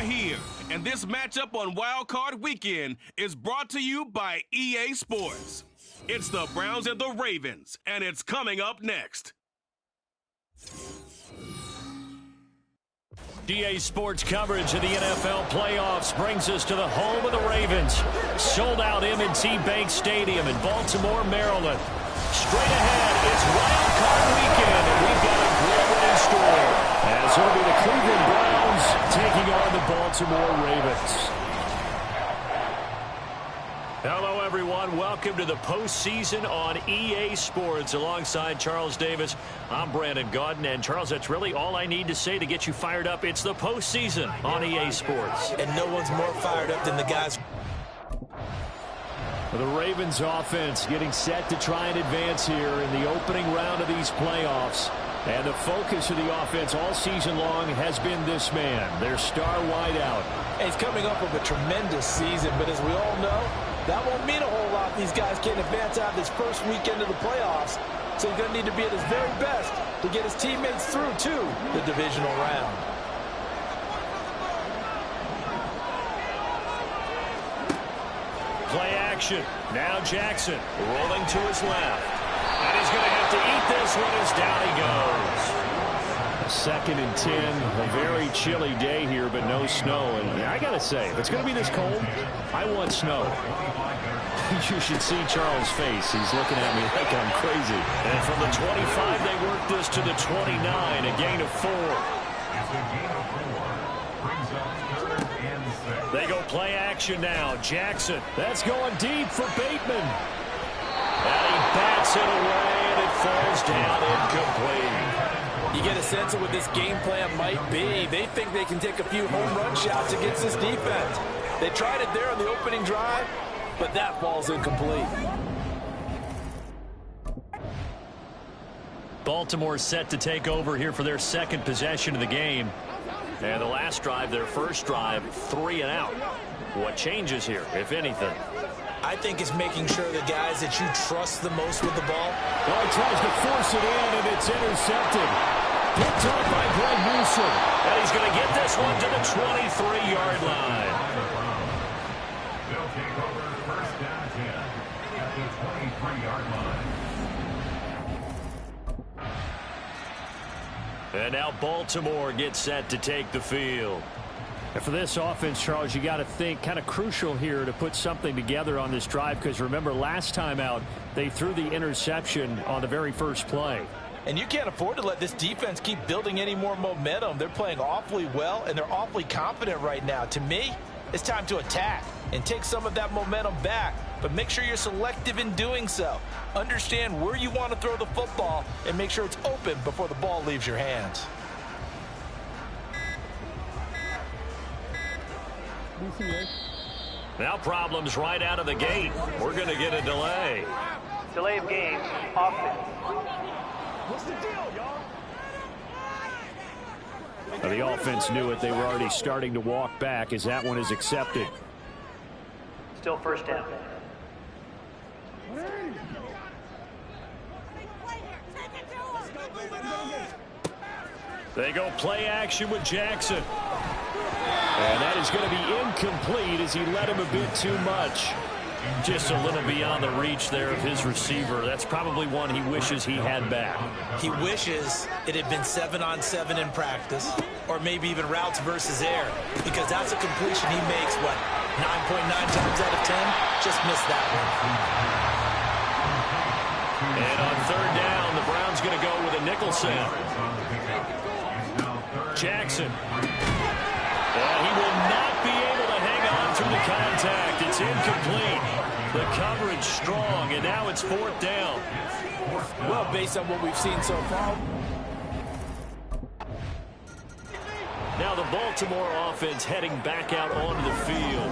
here, and this matchup on Wild Card Weekend is brought to you by EA Sports. It's the Browns and the Ravens, and it's coming up next. EA Sports coverage of the NFL playoffs brings us to the home of the Ravens. Sold out M&T Bank Stadium in Baltimore, Maryland. Straight ahead, it's Wild Card Weekend, and we've got a great one in store. As it'll be the Cleveland Browns taking on the Baltimore Ravens. Hello, everyone. Welcome to the postseason on EA Sports. Alongside Charles Davis, I'm Brandon Gaudin. And, Charles, that's really all I need to say to get you fired up. It's the postseason on EA Sports. And no one's more fired up than the guys. The Ravens offense getting set to try and advance here in the opening round of these playoffs. And the focus of the offense all season long has been this man, their star wideout. He's coming off of a tremendous season, but as we all know, that won't mean a whole lot if these guys can't advance out of this first weekend of the playoffs. So he's going to need to be at his very best to get his teammates through to the divisional round. Play action. Now Jackson rolling to his left. And he's going to have to eat this one as down he goes. 2nd and 10. A very chilly day here, but no snow. And I got to say, if it's going to be this cold, I want snow. You should see Charles' face. He's looking at me like I'm crazy. And from the 25, they work this to the 29, a gain of 4. They go play action now. Jackson. That's going deep for Bateman. And he bats it away, and it falls down incomplete. You get a sense of what this game plan might be. They think they can take a few home run shots against this defense. They tried it there on the opening drive, but that ball's incomplete. Baltimore set to take over here for their second possession of the game. And the last drive, their first drive, 3 and out. What changes here, if anything? I think it's making sure the guys that you trust the most with the ball. Well, he tries to force it in, and it's intercepted. Picked up by Greg Newsom. And he's going to get this one to the 23-yard line. They'll take over first down 10 at the 23-yard line. And now Baltimore gets set to take the field. And for this offense, Charles, you got to think kind of crucial here to put something together on this drive, because remember last time out they threw the interception on the very first play. And you can't afford to let this defense keep building any more momentum. They're playing awfully well, and they're awfully confident right now. To me, it's time to attack and take some of that momentum back, but make sure you're selective in doing so. Understand where you want to throw the football and make sure it's open before the ball leaves your hands. Now problems right out of the gate. We're going to get a delay. Delay of game, offense. What's the deal, y'all? The offense knew it. They were already starting to walk back as that one is accepted. Still first down. They go play action with Jackson. And that is going to be incomplete as he led him a bit too much. Just a little beyond the reach there of his receiver. That's probably one he wishes he had back. He wishes it had been 7-on-7 in practice, or maybe even routes versus air, because that's a completion he makes, what, 9.9 times out of 10? Just missed that one. And on third down, the Browns going to go with a nickel set. Jackson. And he will not be able to hang on through the contact. It's incomplete. The coverage strong, and now it's 4th down. Well, based on what we've seen so far. Now the Baltimore offense heading back out onto the field.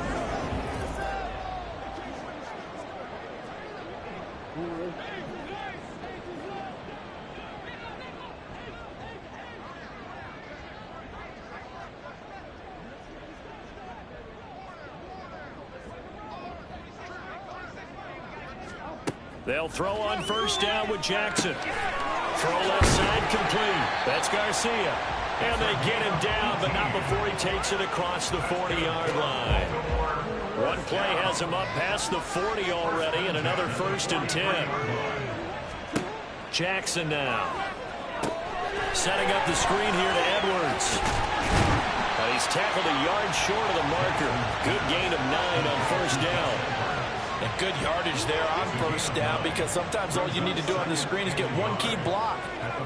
They'll throw on first down with Jackson. Throw left side complete. That's Garcia. And they get him down, but not before he takes it across the 40-yard line. One play has him up past the 40 already, and another 1st and 10. Jackson now. Setting up the screen here to Edwards. And he's tackled a yard short of the marker. Good gain of 9 on 1st down. And good yardage there on 1st down, because sometimes all you need to do on the screen is get one key block.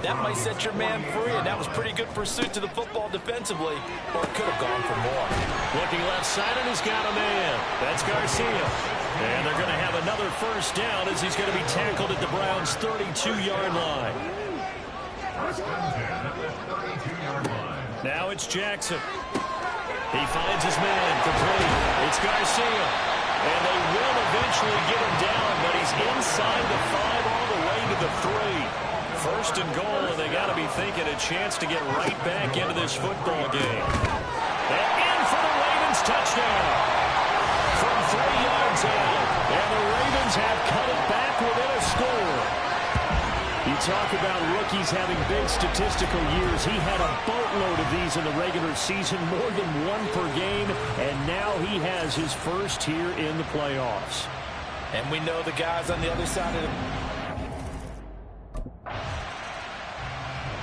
That might set your man free, and that was pretty good pursuit to the football defensively, or it could have gone for more. Looking left side, and he's got a man. That's Garcia. And they're going to have another 1st down as he's going to be tackled at the Browns' 32-yard line. Now it's Jackson. He finds his man complete. It's Garcia. And they will eventually get him down, but he's inside the 5 all the way to the 3. 1st and goal, and they got to be thinking a chance to get right back into this football game. And in for the Ravens touchdown. From 3 yards out. And the Ravens have cut it back within a score. You talk about rookies having big statistical years. He had a boatload of these in the regular season, more than 1 per game, and now he has his first here in the playoffs. And we know the guys on the other side of the...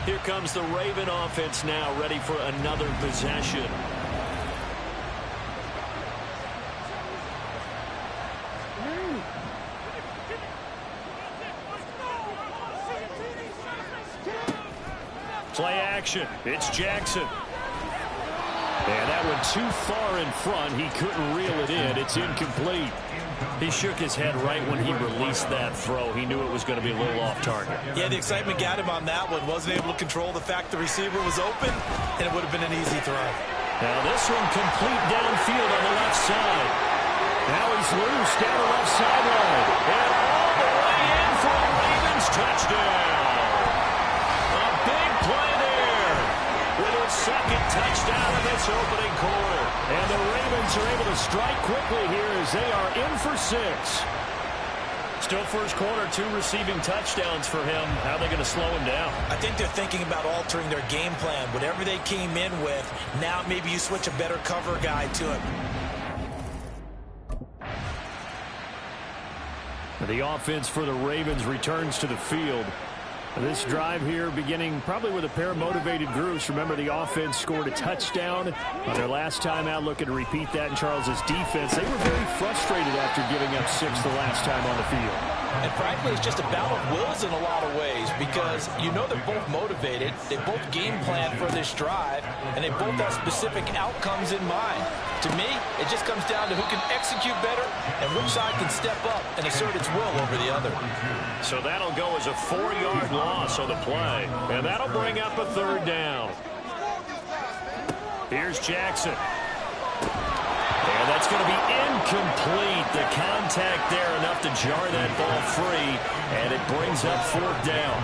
Here comes the Raven offense now, ready for another possession. Play action. It's Jackson. And that went too far in front. He couldn't reel it in. It's incomplete. He shook his head right when he released that throw. He knew it was going to be a little off target. Yeah, the excitement got him on that one. Wasn't able to control the fact the receiver was open, and it would have been an easy throw. Now this one complete downfield on the left side. Now he's loose down the left sideline. And all the way in for a Ravens touchdown. A big play there with his 2nd touchdown in this opening quarter. And the Ravens are able to strike quickly here as they are in for 6. Still 1st quarter, 2 receiving touchdowns for him. How are they going to slow him down? I think they're thinking about altering their game plan. Whatever they came in with, now maybe you switch a better cover guy to him. The offense for the Ravens returns to the field. This drive here beginning probably with a pair of motivated groups. Remember, the offense scored a touchdown on their last time out. Looking to repeat that in Charles's defense. They were very frustrated after giving up 6 the last time on the field. And frankly, it's just a battle of wills in a lot of ways, because you know they're both motivated, they both game plan for this drive, and they both have specific outcomes in mind. To me, it just comes down to who can execute better and which side can step up and assert its will over the other. So that'll go as a 4-yard loss on the play, and that'll bring up a 3rd down. Here's Jackson. And that's going to be incomplete. The contact there enough to jar that ball free, and it brings up 4th down.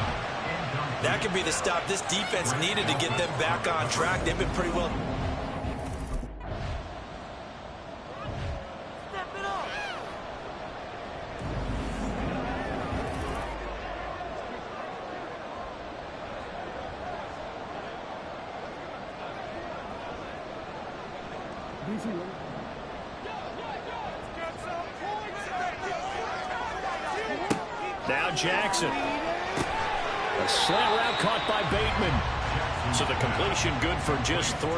That could be the stop this defense needed to get them back on track. They've been pretty well... Now Jackson. A slant route caught by Bateman. So the completion good for just 3.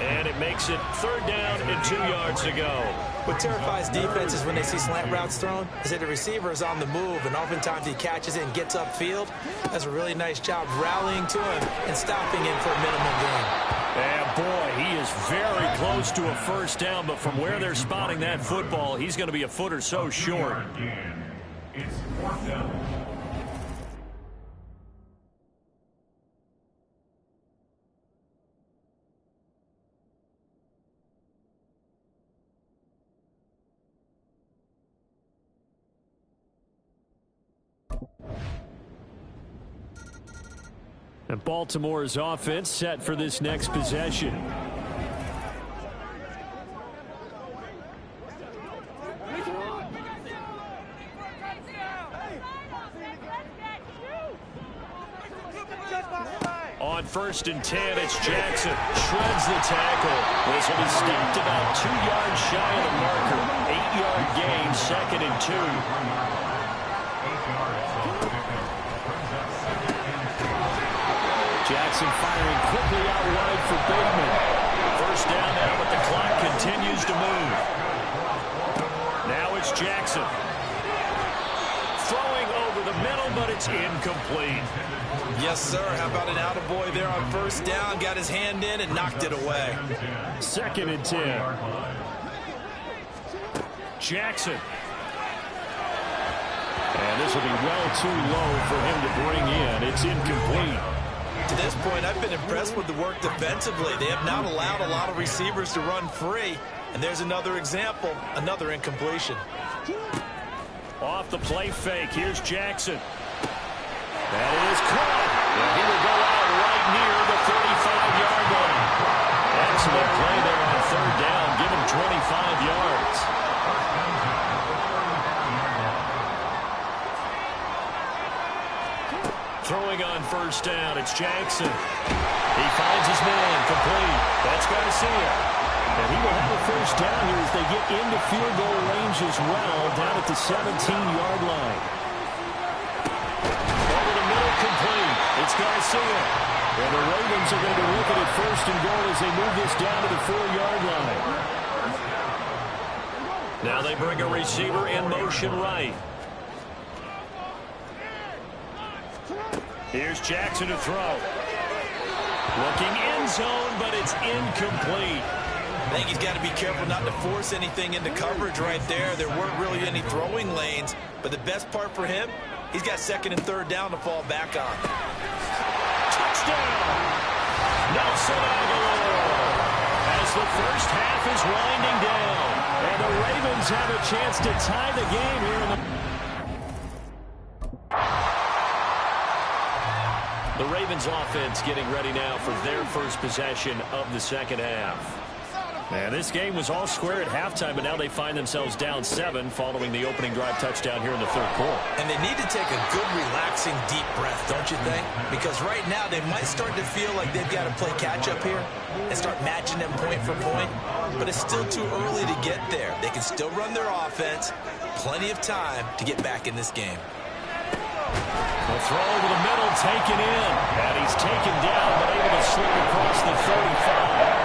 And it makes it 3rd down and 2 yards to go. What terrifies defenses when they see slant routes thrown is that the receiver is on the move, and oftentimes he catches it and gets upfield. Does a really nice job rallying to him and stopping him for a minimum gain. And boy, he is very close to a 1st down, but from where they're spotting that football, he's going to be a foot or so short. It's 4th down. And Baltimore's offense set for this next possession. On 1st 1st and 10. It's Jackson. Shreds the tackle. This will be stopped about 2 yards shy of the marker. 8-yard gain, 2nd and 2. Jackson firing quickly out wide for Bateman. 1st down now, but the clock continues to move. Now it's Jackson. Throwing over the middle, but it's incomplete. Yes, sir. How about an attaboy there on 1st down? Got his hand in and knocked it away. 2nd and 10. Jackson. And this will be well too low for him to bring in. It's incomplete. To this point, I've been impressed with the work defensively. They have not allowed a lot of receivers to run free. And there's another example, another incompletion. Off the play fake, here's Jackson. That is caught. And he will go out right near the 35-yard line. Excellent play there on 3rd down. Give him 25 yards. Throwing on 1st down, it's Jackson. He finds his man, complete. That's Garcia. And he will have a 1st down here as they get into field goal range as well, down at the 17-yard line. Over the middle, complete. It's Garcia. And the Ravens are going to be looking at 1st and goal as they move this down to the 4-yard line. Now they bring a receiver in motion right. Here's Jackson to throw. Looking end zone, but it's incomplete. I think he's got to be careful not to force anything into coverage right there. There weren't really any throwing lanes, but the best part for him, he's got 2nd and 3rd down to fall back on. Touchdown! Nelson Aguilar! As the 1st half is winding down, and the Ravens have a chance to tie the game here in the Ravens offense getting ready now for their 1st possession of the 2nd half. And this game was all square at halftime, but now they find themselves down 7 following the opening drive touchdown here in the 3rd quarter. And they need to take a good, relaxing, deep breath, don't you think? Because right now they might start to feel like they've got to play catch-up here and start matching them point for point. But it's still too early to get there. They can still run their offense. Plenty of time to get back in this game. The throw over the middle, taken in. And he's taken down, but able to slip across the 35.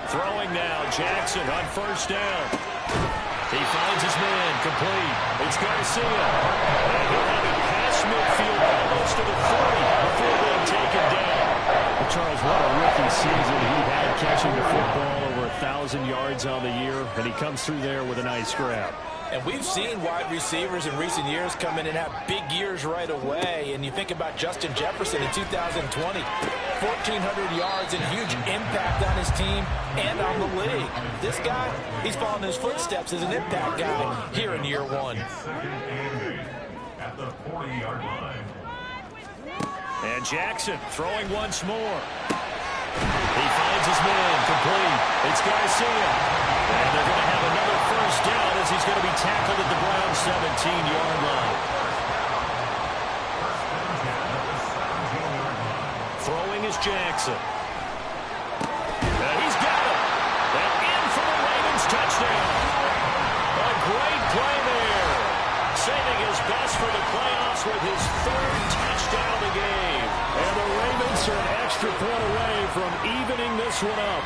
Throwing now, Jackson on 1st down. He finds his man, complete. It's Garcia. And he'll have it past midfield, almost to the 40 before being taken down. Well, Charles, what a rookie season he had, catching the football over 1,000 yards on the year, and he comes through there with a nice grab. And we've seen wide receivers in recent years come in and have big years right away. And you think about Justin Jefferson in 2020, 1,400 yards and huge impact on his team and on the league. This guy, he's following his footsteps as an impact guy here in year 1. At the 40-yard line. And Jackson throwing once more. He finds his man, complete. It's Garcia. And they're going to have another 1st down as he's going to be tackled at the Browns' 17-yard line. Throwing is Jackson. And he's got him. And in for the Ravens touchdown. A great play there. Saving his best for the playoffs with his 3rd touchdown of the game. And the Ravens are an extra point away from evening this one up.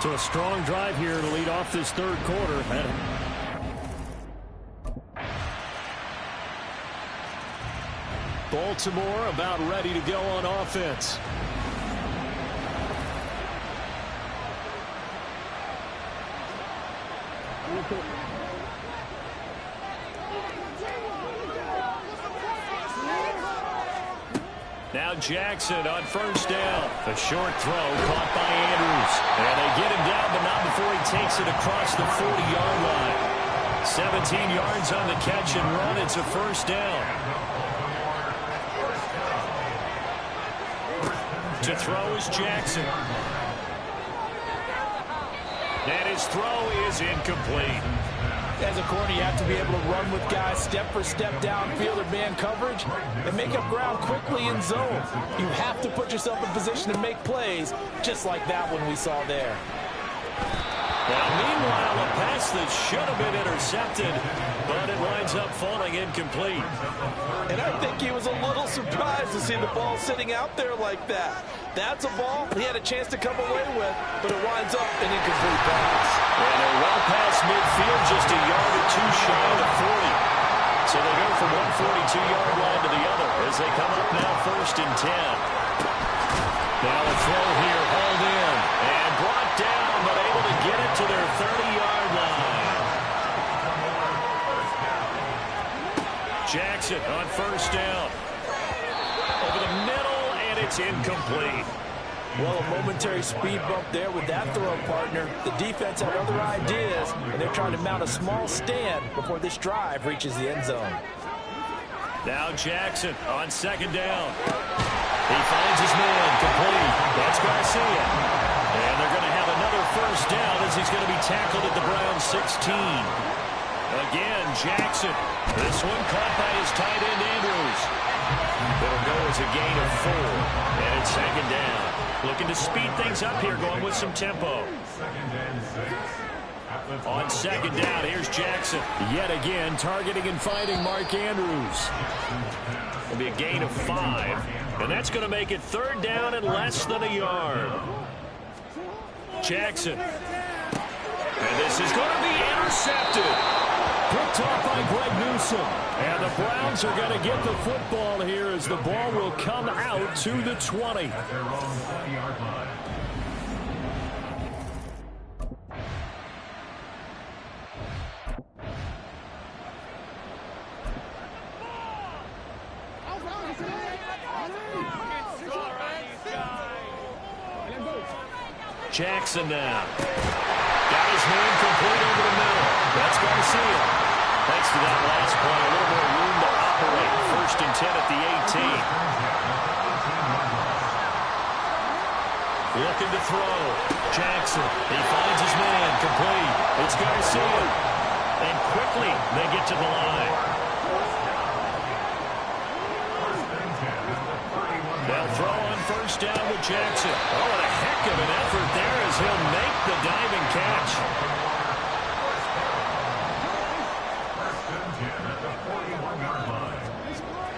So a strong drive here to lead off this 3rd quarter. Baltimore about ready to go on offense. Now Jackson on 1st down. A short throw caught by Andrews. And they get him down, but not before he takes it across the 40-yard line. 17 yards on the catch and run. It's a 1st down. To throw is Jackson. And his throw is incomplete. As a corner, you have to be able to run with guys step for step downfield or man coverage and make up ground quickly in zone. You have to put yourself in position to make plays, just like that one we saw there. Now, meanwhile, a pass that should have been intercepted, but it winds up falling incomplete. And I think he was a little surprised to see the ball sitting out there like that. That's a ball he had a chance to come away with, but it winds up an incomplete pass. And they're well past midfield, just a yard or two shy of the 40. So they go from one 42-yard line to the other as they come up now 1st and 10. Now a throw here, hauled in, and brought down, but able to get it to their 30-yard line. Jackson on 1st down. Over the middle, and it's incomplete. Well, a momentary speed bump there with that throw, partner. The defense had other ideas, and they're trying to mount a small stand before this drive reaches the end zone. Now Jackson on 2nd down. He finds his man, complete. That's Garcia. And they're going to have another 1st down as he's going to be tackled at the Browns 16. Again, Jackson. This one caught by his tight end, Andrews. It'll go as a gain of 4. And it's 2nd down. Looking to speed things up here, going with some tempo. On 2nd down, here's Jackson. Yet again, targeting and finding Mark Andrews. It'll be a gain of 5. And that's going to make it 3rd down and less than a yard. Jackson. And this is going to be intercepted. Picked off by Greg Newsome. And the Browns are going to get the football here as the ball will come out to the 20. Jackson now. Got his man complete over the middle. That's Garcia. Thanks to that last play, a little more room to operate. 1st and 10 at the 18. Looking to throw. Jackson. He finds his man complete. It's Garcia. And quickly they get to the line. They'll throw on 1st down with Jackson. Oh, what a heck of an effort there as he'll make the diving catch.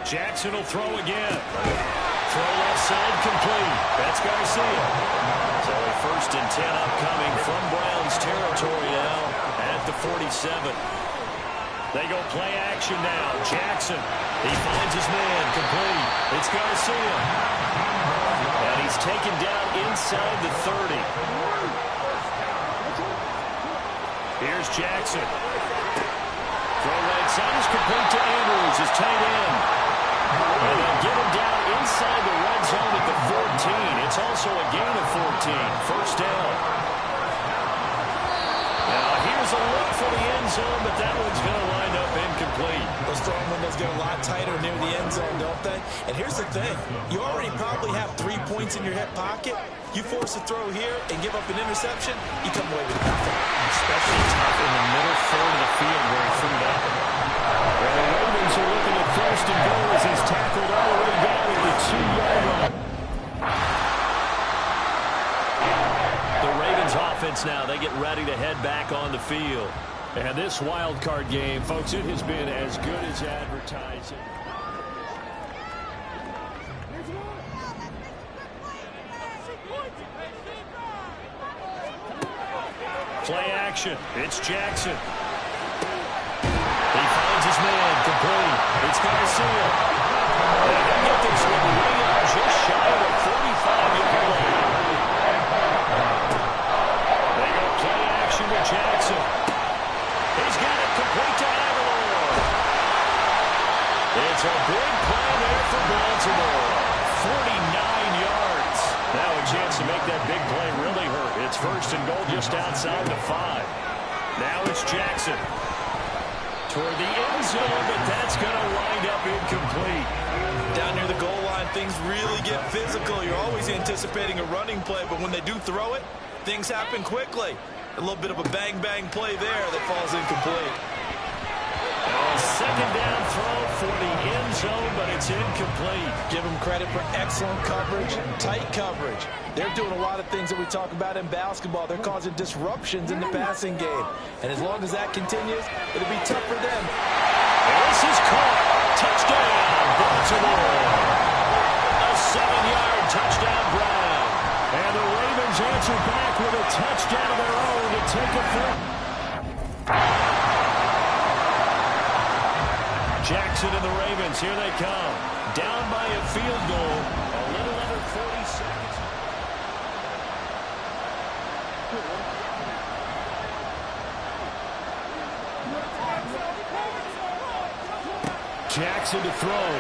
Jackson will throw again. Throw left side complete. That's Garcia. So a 1st and 10 upcoming from Browns territory now at the 47. They go play action now. Jackson. He finds his man complete. It's Garcia. And he's taken down inside the 30. Here's Jackson. Throw right side is complete to Andrews, his tight end. And they'll get him down inside the red zone at the 14. It's also a gain of 14. 1st down. Now here's a look for the end zone, but that one's going to wind up incomplete. Those throwing windows get a lot tighter near the end zone, don't they? And here's the thing. You already probably have 3 points in your hip pocket. You force a throw here and give up an interception, you come away with nothing. Especially tough in the middle third of the field where he threw that. Well, the Ravens are looking at 1st and goal as he's tackled all the way down at the 2-yard line. The Ravens offense now, they get ready to head back on the field. And this wild card game, folks, it has been as good as advertising. Play action. It's Jackson. He finds his man complete. It's Garcia. And they get this one way up just shy of the 45-yard line. They go play action with Jackson. He's got it complete to Aguilar. It's a big play there for Baltimore. 49 yards. Now a chance to make that big play really hurt. It's 1st and goal just outside the 5. Now it's Jackson. Toward the end zone, but that's going to wind up incomplete. Down near the goal line, things really get physical. You're always anticipating a running play, but when they do throw it, things happen quickly. A little bit of a bang-bang play there that falls incomplete. It's incomplete. Give them credit for excellent coverage, tight coverage. They're doing a lot of things that we talk about in basketball. They're causing disruptions in the passing game. And as long as that continues, it'll be tough for them. This is caught. Touchdown, Baltimore. A 7-yard touchdown Brown. And the Ravens answer back with a touchdown of their own to take it from. Jackson and the Ravens, here they come. Down by a field goal. A little under 40 seconds. Jackson to throw.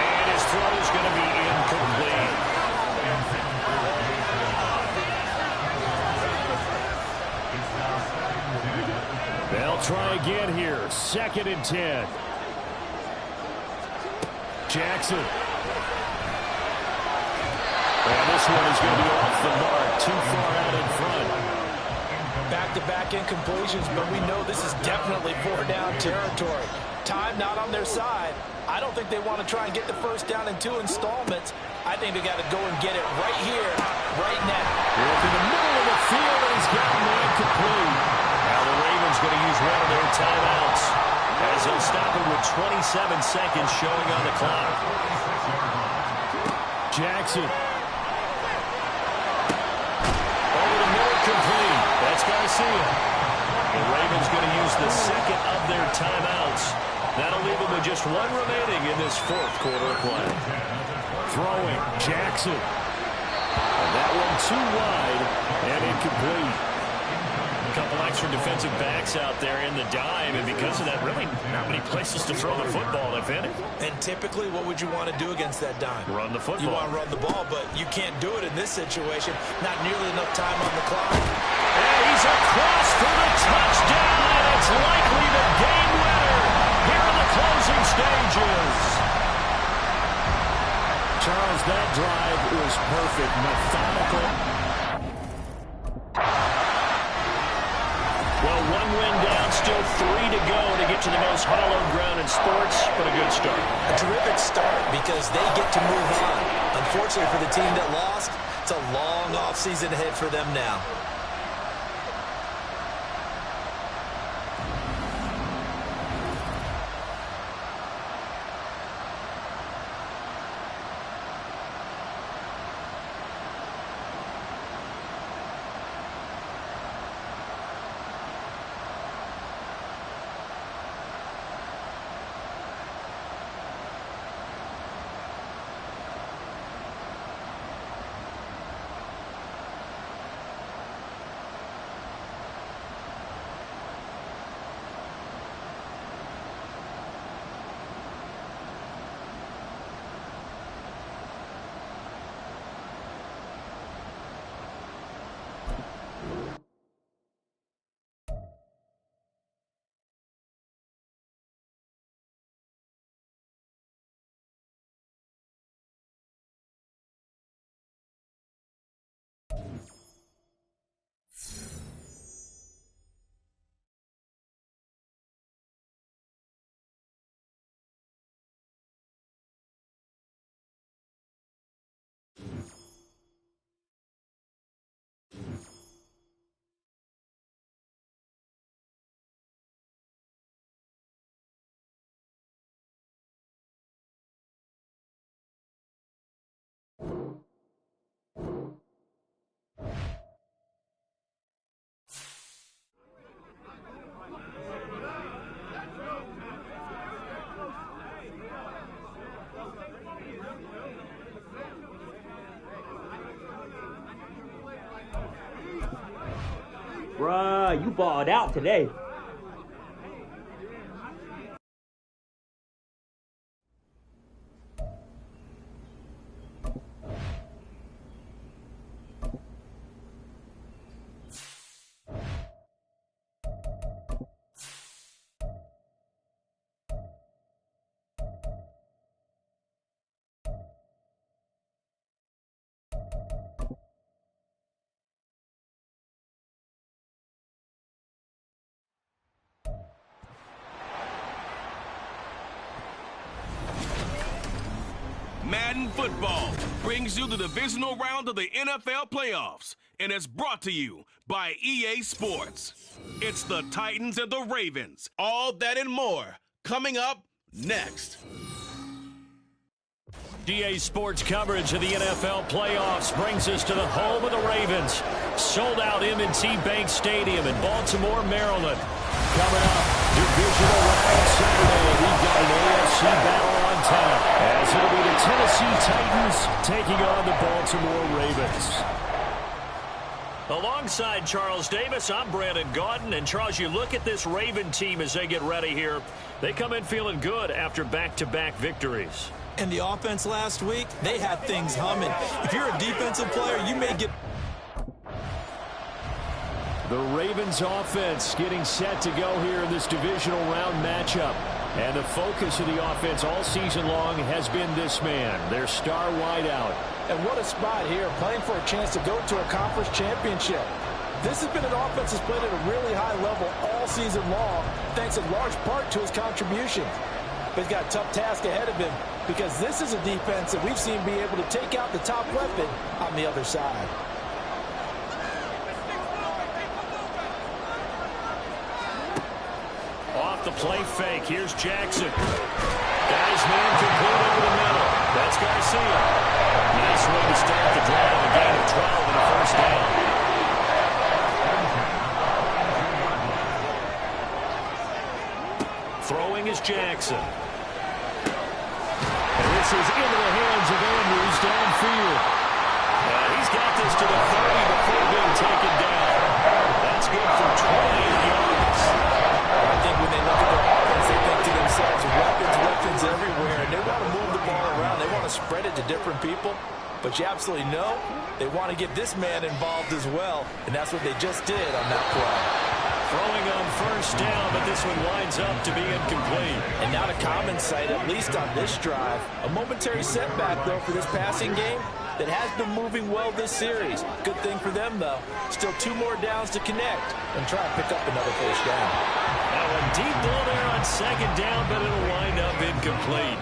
And his throw is going to be incomplete. They'll try again here. 2nd and 10. Jackson. And this one is going to be off the mark. Too far out in front. Back-to-back incompletions, but we know this is definitely 4-down territory. Time not on their side. I don't think they want to try and get the first down in 2 installments. I think they got to go and get it right here, right now. Up in the middle of the field, and he's gotten the incomplete. Now the Ravens going to use one of their timeouts as he'll stop it with 27 seconds showing on the clock. Jackson. Over the middle, complete. That's Garcia. The Ravens going to use the second of their timeouts. That'll leave them with just one remaining in this 4th quarter of play. Throwing, Jackson. And that one too wide and incomplete. A couple extra defensive backs out there in the dime, and because of that, really not many places to throw the football, if any. And typically, what would you want to do against that dime? Run the football. You want to run the ball, but you can't do it in this situation. Not nearly enough time on the clock. And he's across for the touchdown, and it's likely the game winner here in the closing stages. Charles, that drive was perfect, methodical. Well, 1 win down, still 3 to go to get to the most hallowed ground in sports, but a good start. A terrific start because they get to move on. Unfortunately for the team that lost, it's a long offseason ahead for them now. Bruh, you balled out today. Madden Football brings you the divisional round of the NFL playoffs, and it's brought to you by EA Sports. It's the Titans and the Ravens. All that and more coming up next. EA Sports coverage of the NFL playoffs brings us to the home of the Ravens. Sold out M&T Bank Stadium in Baltimore, Maryland. Coming up, divisional round Saturday. We've got an AFC battle on tap, as it'll be the Tennessee Titans taking on the Baltimore Ravens. Alongside Charles Davis, I'm Brandon Gaudin. And Charles, you look at this Raven team as they get ready here. They come in feeling good after back-to-back victories. And the offense last week, they had things humming. If you're a defensive player, you may get... The Ravens offense getting set to go here in this divisional round matchup. And the focus of the offense all season long has been this man, their star wideout. And what a spot here, playing for a chance to go to a conference championship. This has been an offense that's played at a really high level all season long, thanks in large part to his contributions. But he's got a tough task ahead of him, because this is a defense that we've seen be able to take out the top weapon on the other side. Off the play fake, here's Jackson. Got his man complete over the middle. That's Garcia. Nice way to start the drive. A gain of 12 and a first down. Throwing is Jackson. And this is into the hands of Andrews downfield. He's got this to the 30 before being taken down. That's good for 28 yards. I think when they look at their offense, they think to themselves, weapons everywhere, and they want to move the ball around. They want to spread it to different people. But you absolutely know they want to get this man involved as well, and that's what they just did on that play. Throwing on first down, but this one winds up to be incomplete. And not a common sight, at least on this drive. A momentary setback, though, for this passing game that has been moving well this series. Good thing for them, though. Still 2 more downs to connect and try and pick up another first down. Now a deep ball there on second down, but it'll wind up incomplete.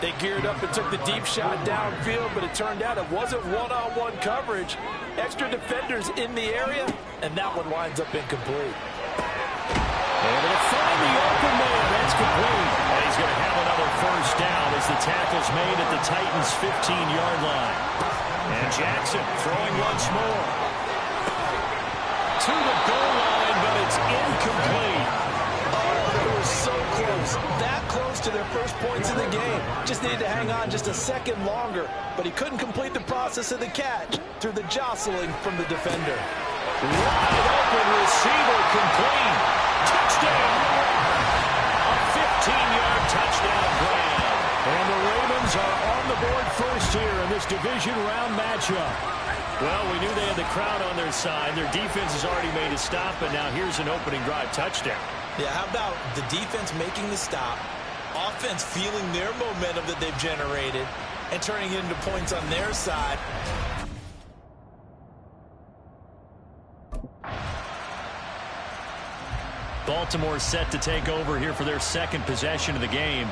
They geared up and took the deep shot downfield, but it turned out it wasn't one-on-one coverage. Extra defenders in the area, and that one winds up incomplete. Able to find the open man. That's complete. And he's going to have another first down as the tackle's made at the Titans' 15-yard line. And Jackson throwing once more. To the goal line, but it's incomplete. They were so close, that close to their first points in the game. Just needed to hang on just a second longer, but he couldn't complete the process of the catch through the jostling from the defender. Wide open receiver complete. Touchdown. A 15-yard touchdown grab. And the Ravens are on the board first here in this division round matchup. Well, we knew they had the crowd on their side. Their defense has already made a stop, but now here's an opening drive touchdown. Yeah, how about the defense making the stop, offense feeling their momentum that they've generated, and turning it into points on their side. Baltimore set to take over here for their second possession of the game.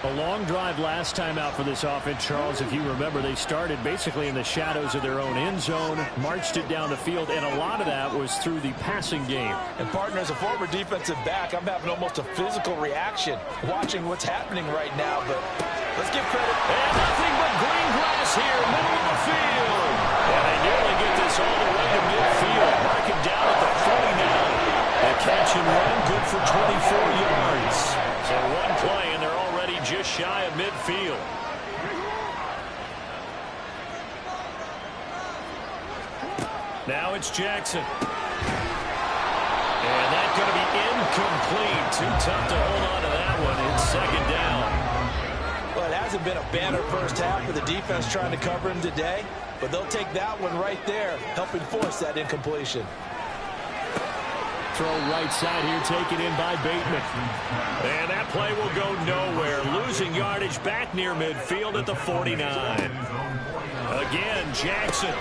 A long drive last time out for this offense, Charles. If you remember, they started basically in the shadows of their own end zone, marched it down the field, and a lot of that was through the passing game. And, partner, as a former defensive back, I'm having almost a physical reaction watching what's happening right now, but let's give credit. And nothing but green grass here, middle of the field. And they nearly get this all the way to midfield, marking down at the 40 now. A catch and run, good for 24 yards. So one play, and they're already just shy of midfield. Now it's Jackson. And that's going to be incomplete. Too tough to hold on to that one. It's second down. Well, it hasn't been a banner first half for the defense trying to cover him today, but they'll take that one right there, helping force that incompletion. Throw right side here, taken in by Bateman. And that play will go nowhere. Losing yardage back near midfield at the 49. Again, Jackson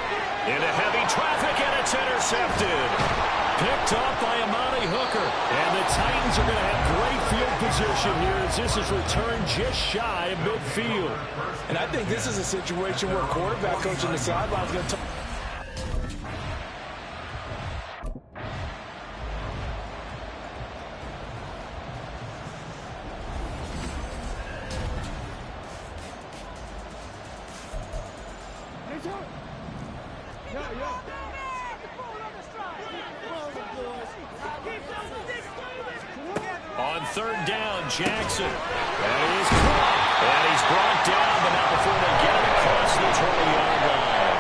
into heavy traffic, and it's intercepted. Picked off by Amani Hooker. And the Titans are going to have great field position here as this is returned just shy of midfield. And I think this is a situation where quarterback coach on the sideline is going to on third down, Jackson. And he's caught. And he's brought down, but not before they get it across the 20-yard line.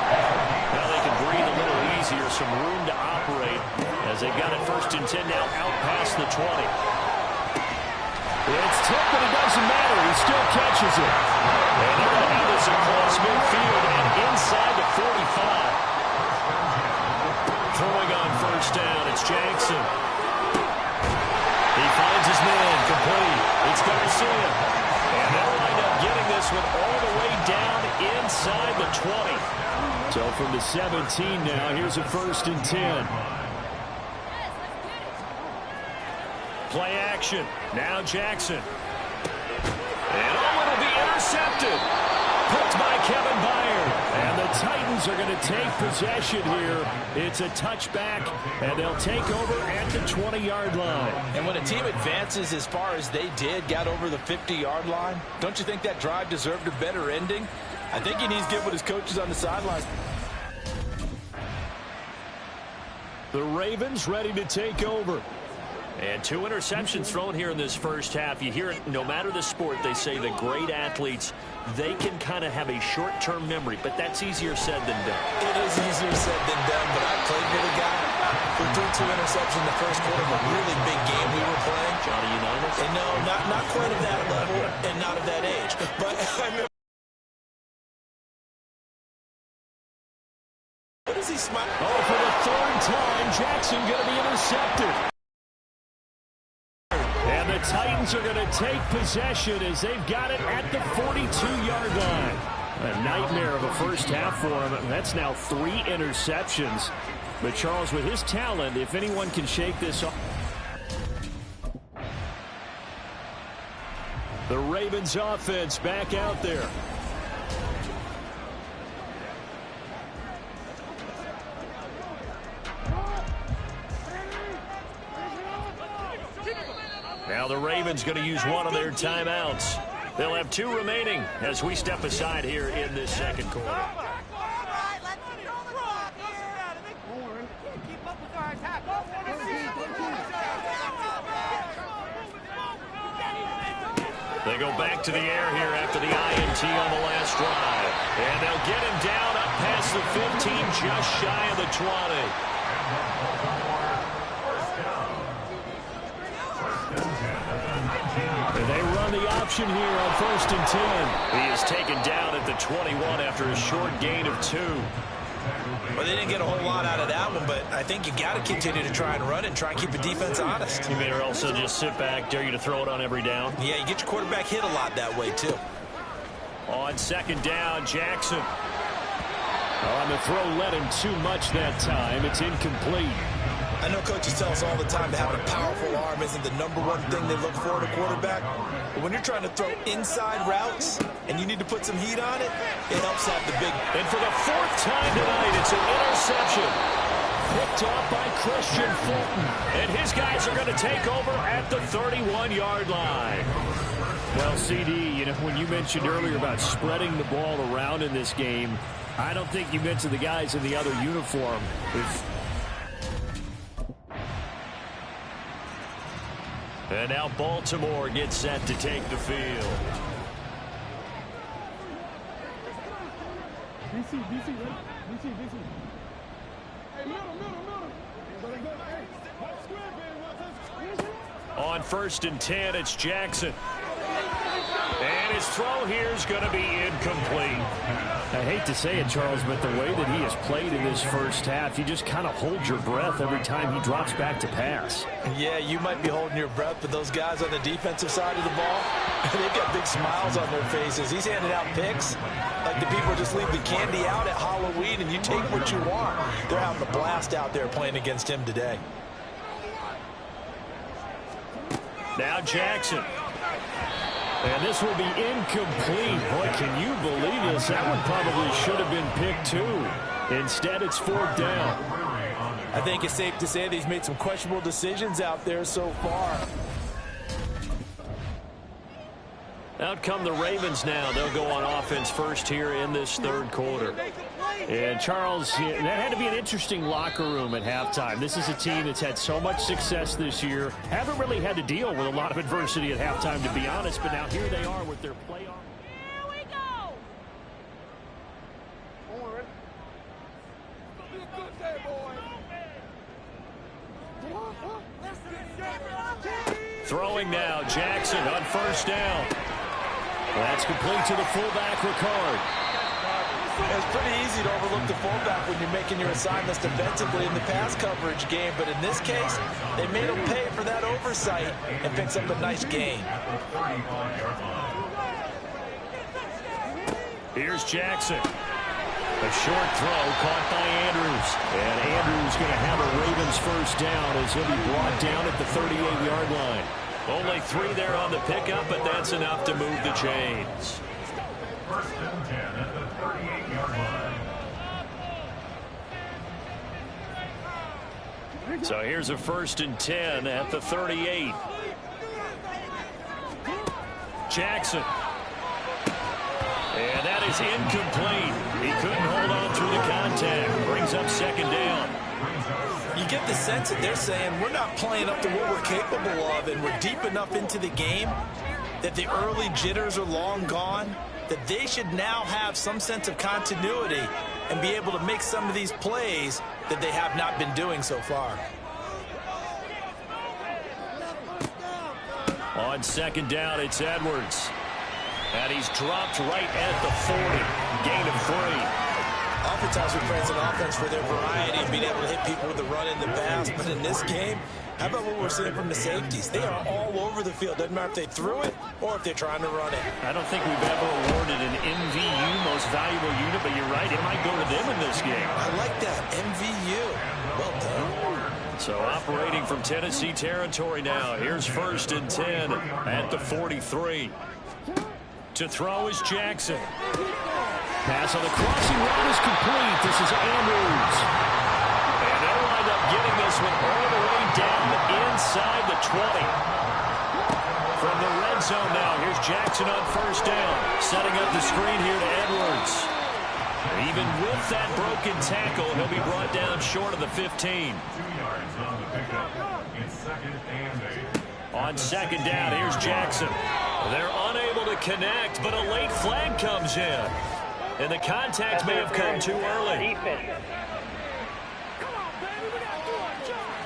Now they can breathe a little easier, some room to operate as they've got it first and 10 now out past the 20. It's tipped, but it doesn't matter. He still catches it. And they're going to have this across midfield and inside the 45. Throwing on first down, it's Jackson. He finds his man, complete. It's Garcia. And they'll wind up getting this one all the way down inside the 20. So from the 17 now, here's a first and 10. Play action. Now Jackson. And it'll be intercepted. Picked by Kevin Byard. And the Titans are going to take possession here. It's a touchback, and they'll take over at the 20-yard line. And when a team advances as far as they did, got over the 50-yard line, don't you think that drive deserved a better ending? I think he needs to get with his coaches on the sidelines. The Ravens ready to take over. And 2 interceptions thrown here in this first half. You hear it, no matter the sport, they say the great athletes, they can kind of have a short-term memory, but that's easier said than done. It is easier said than done, but I played with a guy who threw 2 interceptions in the first quarter of a really big game we were playing. Johnny Unitas? And no, not quite of that level and not of that age. But I remember. What is he smiling? Oh, for the 3rd time, Jackson going to be intercepted. And the Titans are going to take possession as they've got it at the 42-yard line. A nightmare of a first half for him. That's now 3 interceptions. But Charles, with his talent, if anyone can shake this off. The Ravens offense back out there. Now the Ravens going to use one of their timeouts. They'll have 2 remaining as we step aside here in this second quarter. They go back to the air here after the INT on the last drive. And they'll get him down up past the 15, just shy of the 20. They run the option here on 1st and 10. He is taken down at the 21 after a short gain of 2. Well, they didn't get a whole lot out of that one, but I think you got to continue to try and run and try and keep the defense honest. You may also just sit back, dare you to throw it on every down. Yeah, you get your quarterback hit a lot that way, too. On 2nd down, Jackson. On the throw, led him too much that time. It's incomplete. I know coaches tell us all the time that having a powerful arm isn't the #1 thing they look for in a quarterback. But when you're trying to throw inside routes and you need to put some heat on it, it helps have the big. And for the 4th time tonight, it's an interception. Picked off by Christian Fulton. And his guys are going to take over at the 31-yard line. Well, CD, you know, when you mentioned earlier about spreading the ball around in this game, I don't think you mentioned the guys in the other uniform. And now Baltimore gets set to take the field. On 1st and 10, it's Jackson. And his throw here is going to be incomplete. I hate to say it, Charles, but the way that he has played in this first half, you just kind of hold your breath every time he drops back to pass. Yeah, you might be holding your breath, but those guys on the defensive side of the ball, they've got big smiles on their faces. He's handing out picks like the people just leave the candy out at Halloween and you take what you want. They're having a blast out there playing against him today. Now Jackson. And this will be incomplete. Boy, can you believe this? That one probably should have been picked too. Instead, it's 4th down. I think it's safe to say that he's made some questionable decisions out there so far. Out come the Ravens now. They'll go on offense first here in this 3rd quarter. And Charles, that had to be an interesting locker room at halftime. This is a team that's had so much success this year. Haven't really had to deal with a lot of adversity at halftime, to be honest. But now here they are with their playoff. Here we go. Throwing now, Jackson on 1st down. That's complete to the fullback, Ricard. It's pretty easy to overlook the fullback when you're making your assignments defensively in the pass coverage game, but in this case, they made him pay for that oversight and picks up a nice gain. Here's Jackson. A short throw caught by Andrews. And Andrews going to have a Ravens 1st down as he'll be brought down at the 38-yard line. Only 3 there on the pickup, but that's enough to move the chains. 1st and 10 at the 38-yard line. So here's a 1st and 10 at the 38. Jackson. And that is incomplete. He couldn't hold on through the contact. Brings up 2nd down. You get the sense that they're saying we're not playing up to what we're capable of, and we're deep enough into the game that the early jitters are long gone, that they should now have some sense of continuity and be able to make some of these plays that they have not been doing so far. On 2nd down, it's Edwards. And he's dropped right at the 40. Gain of 3. Oftentimes we praise an offense for their variety and being able to hit people with the run in the pass. But in this game, how about what we're seeing from the safeties? They are all over the field. Doesn't matter if they threw it or if they're trying to run it. I don't think we've ever awarded an MVU, most valuable unit, but you're right, it might go to them in this game. I like that, MVU. Well done. So operating from Tennessee territory now. Here's 1st and 10 at the 43. To throw is Jackson. Pass on the crossing route is complete. This is Andrews. And they'll wind up getting this one all the way down inside the 20. From the red zone now, here's Jackson on 1st down. Setting up the screen here to Edwards. Even with that broken tackle, he'll be brought down short of the 15. 2 yards on the pickup. It's 2nd and 8. On 2nd down, here's Jackson. They're unable to connect, but a late flag comes in. And the contact may have come too early.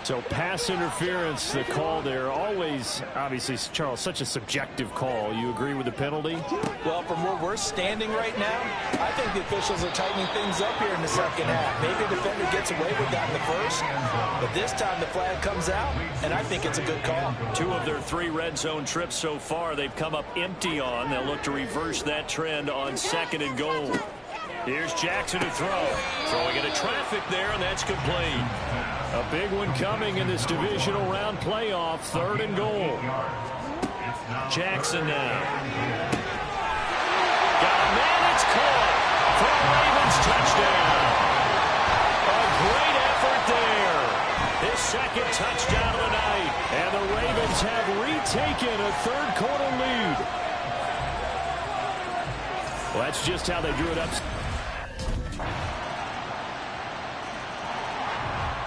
So pass interference, the call there. Always, obviously, Charles, such a subjective call. You agree with the penalty? Well, from where we're standing right now, I think the officials are tightening things up here in the 2nd half. Maybe a defender gets away with that in the 1st, but this time the flag comes out, and I think it's a good call. 2 of their 3 red zone trips so far, they've come up empty on. They'll look to reverse that trend on 2nd and goal. Here's Jackson to throw. Throwing into traffic there, and that's complete. A big one coming in this divisional round playoff. 3rd and goal. Jackson now. Got a man, it's caught. For a Ravens touchdown. A great effort there. His 2nd touchdown of the night. And the Ravens have retaken a 3rd quarter lead. Well, that's just how they drew it up.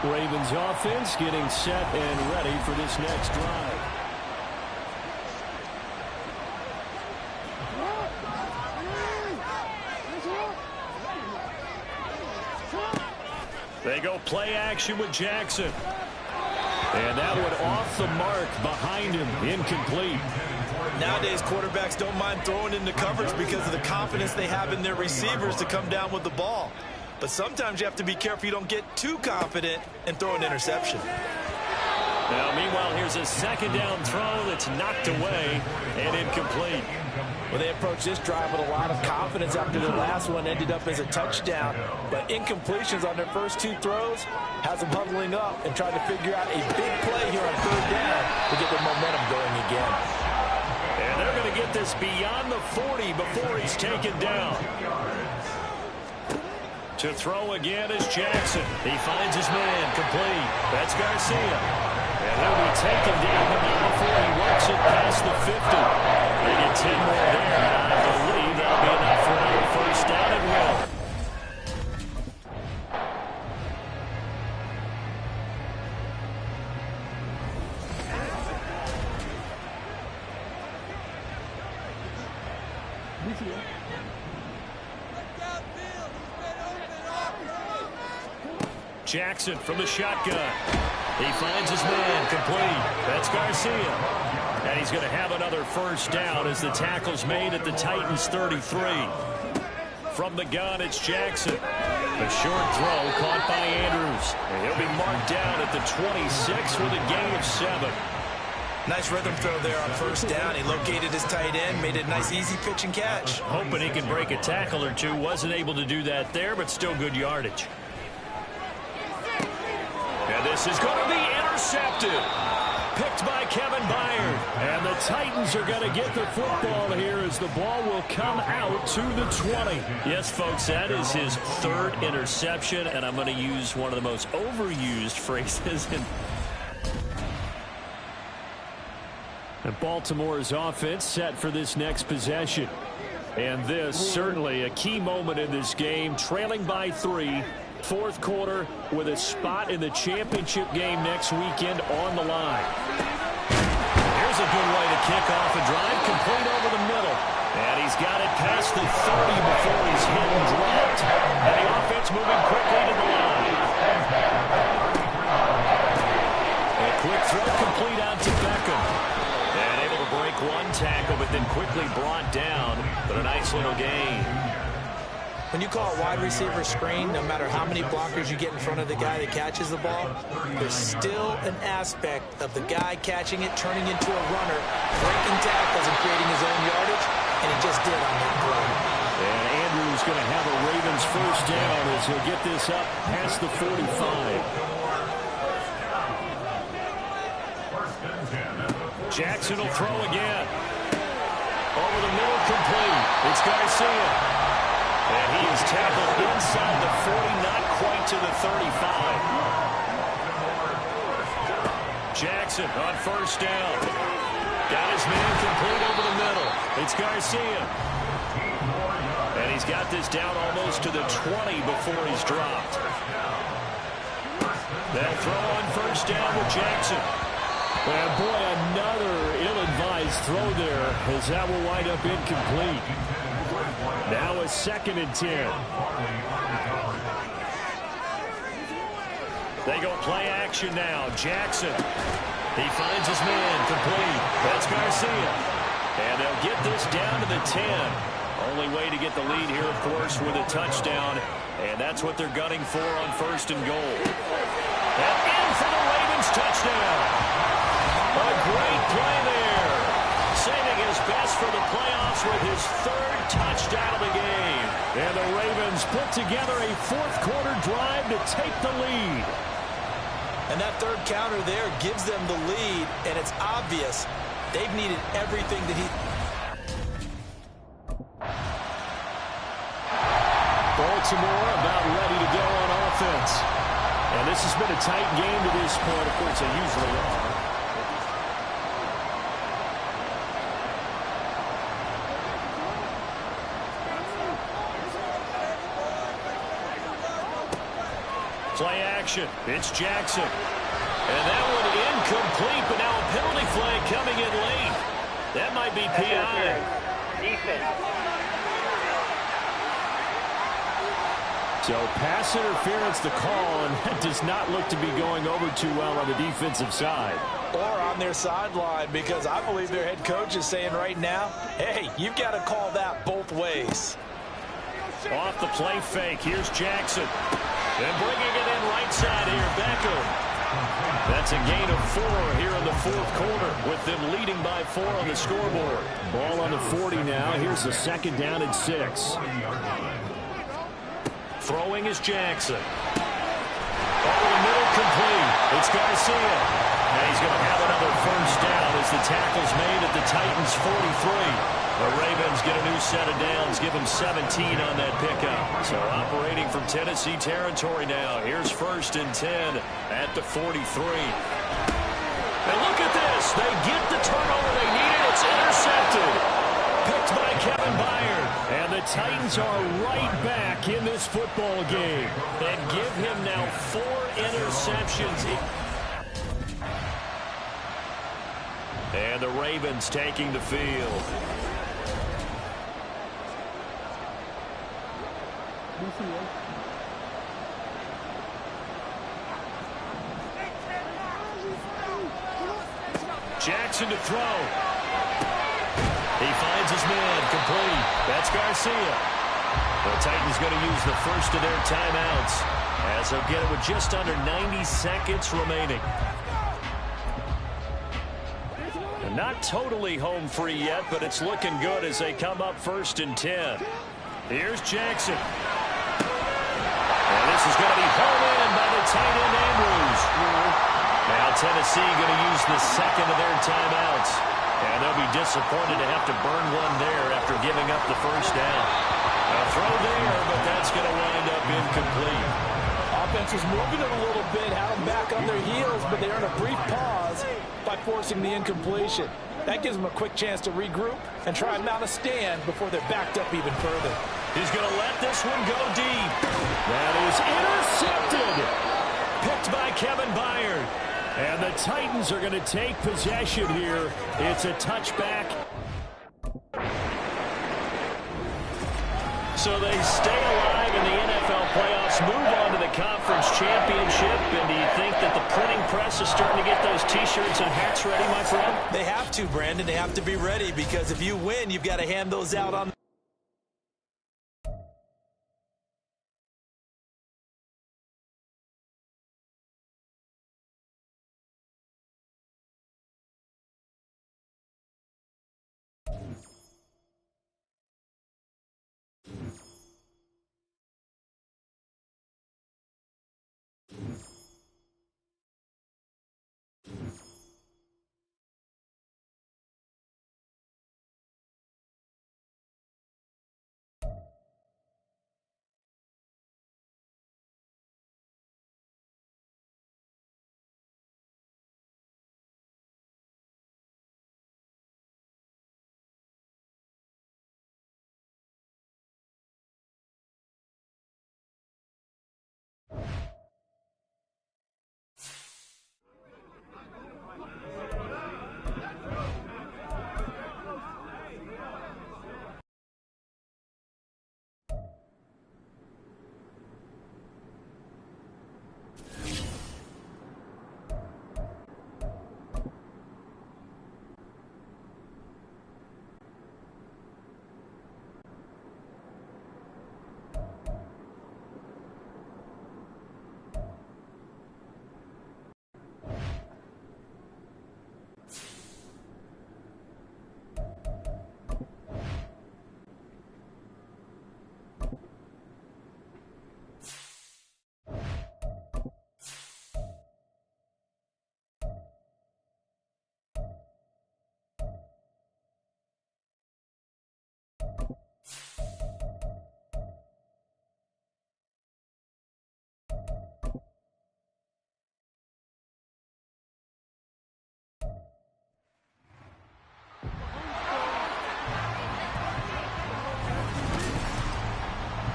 Ravens offense getting set and ready for this next drive. They go play action with Jackson. And that one off the mark behind him, incomplete. Nowadays, quarterbacks don't mind throwing into coverage because of the confidence they have in their receivers to come down with the ball. But sometimes you have to be careful you don't get too confident and throw an interception. Now, meanwhile, here's a second down throw that's knocked away and incomplete. Well, they approached this drive with a lot of confidence after their last one ended up as a touchdown. But incompletions on their first two throws has them huddling up and trying to figure out a big play here on third down to get their momentum going again. And they're going to get this beyond the 40 before he's taken down. To throw again is Jackson. He finds his man complete. That's Garcia. And he'll be taken down, but not before he works it past the 50. They get 10 more there, and I believe that'll be enough for another first down and one. Jackson from the shotgun. He finds his man complete. That's Garcia. And he's going to have another first down as the tackle's made at the Titans 33. From the gun, it's Jackson. A short throw caught by Andrews. And he'll be marked down at the 26 with a gain of 7. Nice rhythm throw there on first down. He located his tight end, made it a nice easy pitch and catch. Hoping he can break a tackle or two. Wasn't able to do that there, but still good yardage. And this is going to be intercepted. Picked by Kevin Byard. And the Titans are going to get the football here as the ball will come out to the 20. Yes, folks, that is his third interception, and I'm going to use one of the most overused phrases. And Baltimore's offense set for this next possession. And this certainly a key moment in this game, trailing by 3. Fourth quarter with a spot in the championship game next weekend on the line. Here's a good way to kick off a drive, complete over the middle. And he's got it past the 30 before he's hit and dropped. And the offense moving quickly to the line. A quick throw complete out to Beckham. And able to break one tackle, but then quickly brought down. But a nice little gain. When you call a wide receiver screen, no matter how many blockers you get in front of the guy that catches the ball, there's still an aspect of the guy catching it, turning into a runner, breaking tackles and creating his own yardage, and he just did on that play. And Andrews going to have a Ravens first down as he'll get this up past the 45. Jackson will throw again. Over the middle, complete. It's Garcia. And he is tackled inside the 40, not quite to the 35. Jackson on first down. Got his man complete over the middle. It's Garcia. And he's got this down almost to the 20 before he's dropped. That throw on first down with Jackson. And boy, another ill-advised throw there as that will wind up incomplete. Now a 2nd and 10. They go play action now. Jackson. He finds his man complete. That's Garcia. And they'll get this down to the 10. Only way to get the lead here, of course, with a touchdown. And that's what they're gunning for on 1st and goal. And in for the Ravens touchdown. A great play there. Saving his best for the playoffs with his 3rd touchdown of the game. And the Ravens put together a 4th quarter drive to take the lead. And that 3rd counter there gives them the lead, and it's obvious they've needed everything that he... Baltimore about ready to go on offense. And this has been a tight game to this point. Of course, they usually are. Play action. It's Jackson. And that one incomplete, but now a penalty flag coming in late. That might be PI. Defense. So pass interference the call, and that does not look to be going over too well on the defensive side. Or on their sideline, because I believe their head coach is saying right now, hey, you've got to call that both ways. Off the play fake. Here's Jackson. And bringing it in right side here, Beckham. That's a gain of 4 here in the fourth quarter, with them leading by 4 on the scoreboard. Ball on the 40 now. Here's the second down and 6. Throwing is Jackson. Over the middle, complete. It's Garcia. And he's going to have another first down as the tackle's made at the Titans' 43. The Ravens get a new set of downs, give them 17 on that pickup. So operating from Tennessee territory now. Here's 1st and 10 at the 43. And look at this. They get the turnover they needed. It's intercepted. Picked by Kevin Byard. And the Titans are right back in this football game. And give him now 4 interceptions. And the Ravens taking the field. Jackson to throw. He finds his man, complete. That's Garcia. The Titans going to use the first of their timeouts as they'll get it with just under 90 seconds remaining. And not totally home free yet, but it's looking good as they come up 1st and 10. Here's Jackson. And this is going to be home in by the tight end Andrews. Now Tennessee going to use the second of their timeouts. And they'll be disappointed to have to burn one there after giving up the first down. A throw there, but that's going to wind up incomplete. Offense was moving it a little bit, had them back on their heels, but they earned a brief pause by forcing the incompletion. That gives them a quick chance to regroup and try and mount a stand before they're backed up even further. He's going to let this one go deep. That is intercepted. Picked by Kevin Byard. And the Titans are going to take possession here. It's a touchback. So they stay alive in the NFL playoffs, move on to the conference championship. And do you think that the printing press is starting to get those T-shirts and hats ready, my friend? They have to, Brandon. They have to be ready because if you win, you've got to hand those out on.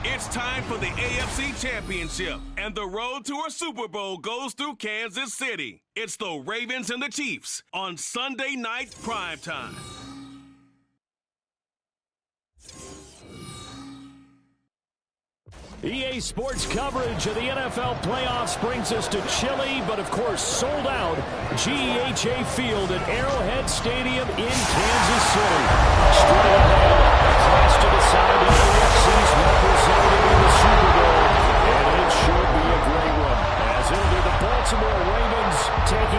It's time for the AFC Championship, and the road to a Super Bowl goes through Kansas City. It's the Ravens and the Chiefs on Sunday night primetime. EA Sports coverage of the NFL playoffs brings us to chilly, but of course sold out, GEHA Field at Arrowhead Stadium in Kansas City. Straight ahead, a clash to decide the AFC's representative in the Super Bowl, and it should be a great one, as it'll be the Baltimore Ravens taking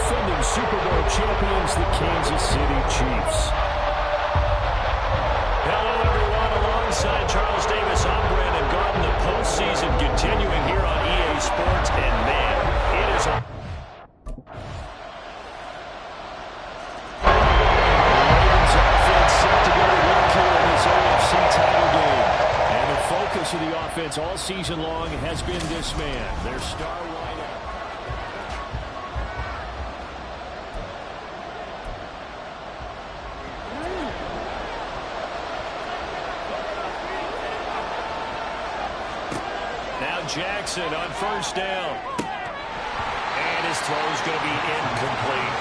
defending Super Bowl champions, the Kansas City Chiefs. Hello, everyone. Alongside Charles Davis, I'm Brandon Garden. The postseason continuing here on EA Sports, and man, it is a... Ravens offense set to go to work here in this AFC title game. And the focus of the offense all season long has been this man, their star wideout. Jackson on first down. And his throw is going to be incomplete.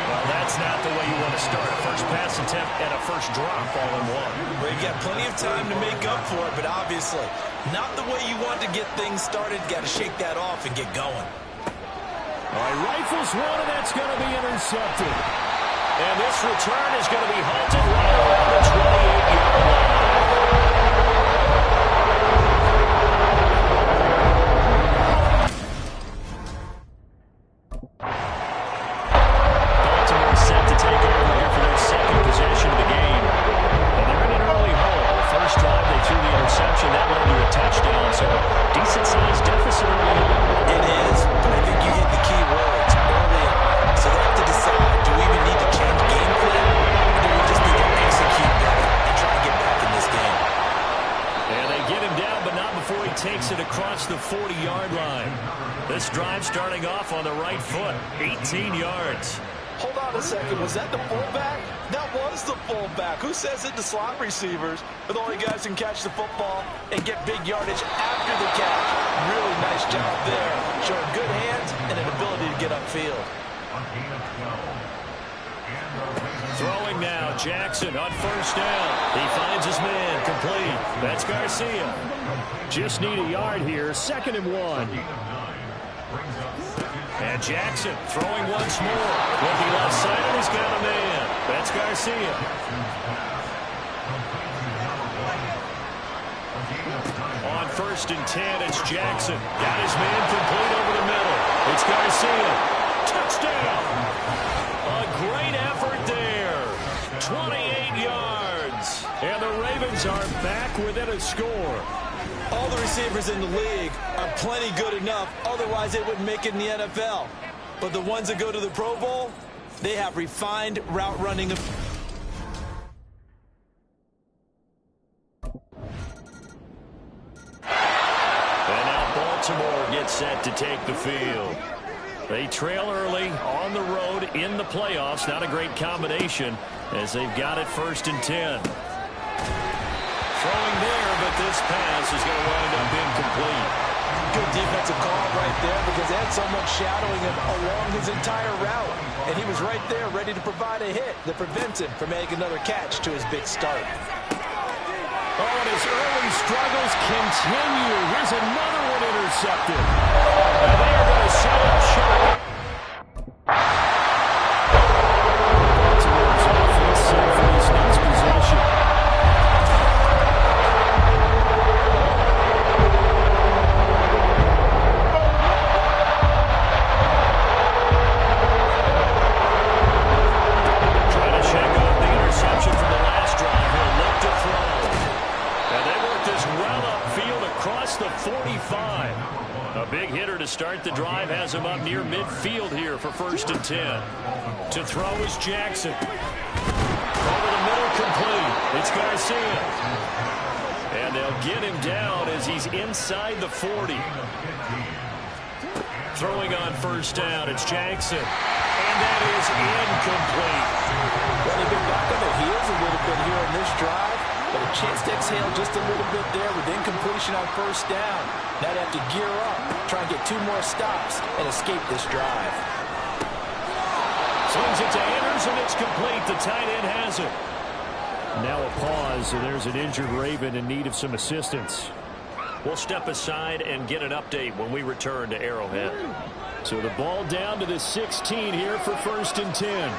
Well, that's not the way you want to start. A first pass attempt and a first drop all in one. Well, you've got plenty of time to make up for it, but obviously not the way you want to get things started. Got to shake that off and get going. All right, rifles one, and that's going to be intercepted. And this return is going to be halted right around the 28-yard line. Takes it across the 40-yard line. This drive starting off on the right foot, 18 yards. Hold on a second. Was that the fullback? That was the fullback. Who says it? The slot receivers are the only guys who can catch the football and get big yardage after the catch. Really nice job there. Showing good hands and an ability to get upfield. Throwing now, Jackson on first down. He finds his man, complete. That's Garcia. Just need a yard here, 2nd and 1. And Jackson throwing once more. Looking left side, and he's got a man. That's Garcia. On 1st and 10, it's Jackson. Got his man complete over the middle. It's Garcia. Touchdown. A great effort there. 28 yards. And the Ravens are back within a score. All the receivers in the league are plenty good enough. Otherwise, they wouldn't make it in the NFL. But the ones that go to the Pro Bowl, they have refined route running. And now Baltimore gets set to take the field. They trail early on the road in the playoffs. Not a great combination as they've got it 1st and 10. Throwing there, but this pass is going to wind up incomplete. Good defensive call right there because they had someone shadowing him along his entire route. And he was right there ready to provide a hit that prevents him from making another catch to his big start. Oh, and his early struggles continue. Here's another one intercepted. And they are going to set up shop. Baltimore's offense set for this next possession. Start the drive, has him up near midfield here for 1st and 10. To throw is Jackson. Over the middle, complete. It's Garcia. And they'll get him down as he's inside the 40. Throwing on 1st down, it's Jackson. And that is incomplete. Well, they've been back on their heels a little bit here on this drive. But a chance to exhale just a little bit there with incompletion on 1st down. Now they have to gear up, try and get 2 more stops, and escape this drive. Swings it to Anders, and it's complete. The tight end has it. Now a pause, and there's an injured Raven in need of some assistance. We'll step aside and get an update when we return to Arrowhead. So the ball down to the 16 here for 1st and 10.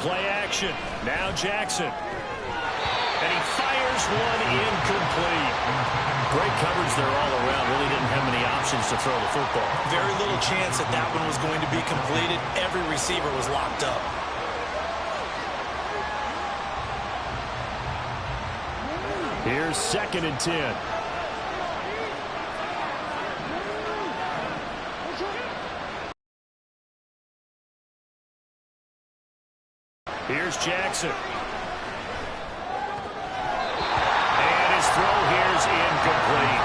Play action. Now Jackson. And he fires one incomplete. Great coverage there all around. Really didn't have many options to throw the football. Very little chance that that one was going to be completed. Every receiver was locked up. Here's 2nd and 10. Here's Jackson. And his throw here's incomplete.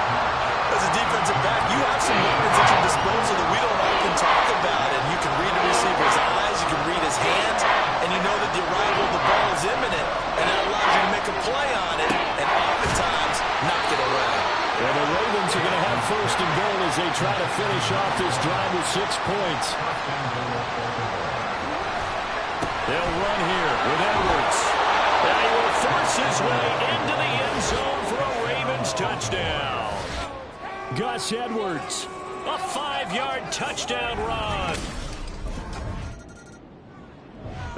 As a defensive back, you have some weapons at your disposal that we don't often talk about. And you can read the receiver's eyes, you can read his hands, and you know that the arrival of the ball is imminent. And that allows you to make a play on it, and oftentimes knock it away. And the Ravens are going to have 1st and goal as they try to finish off this drive with 6 points. They'll run here with Edwards. And he will force his way into the end zone for a Ravens touchdown. Gus Edwards, a 5-yard touchdown run.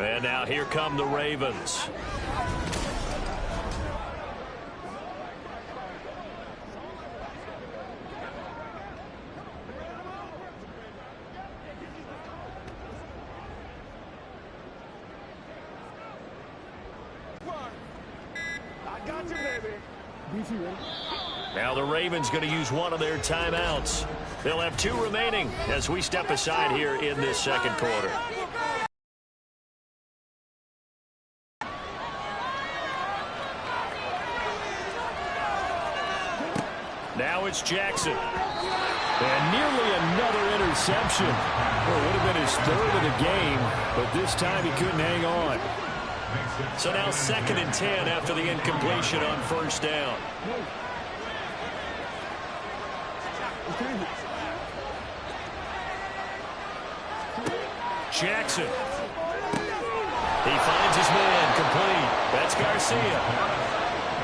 And now here come the Ravens. Now the Ravens going to use one of their timeouts. They'll have 2 remaining as we step aside here in this 2nd quarter. Now it's Jackson. And nearly another interception. Well, it would have been his 3rd of the game, but this time he couldn't hang on. So now 2nd and 10 after the incompletion on 1st down. Jackson. He finds his man complete. That's Garcia.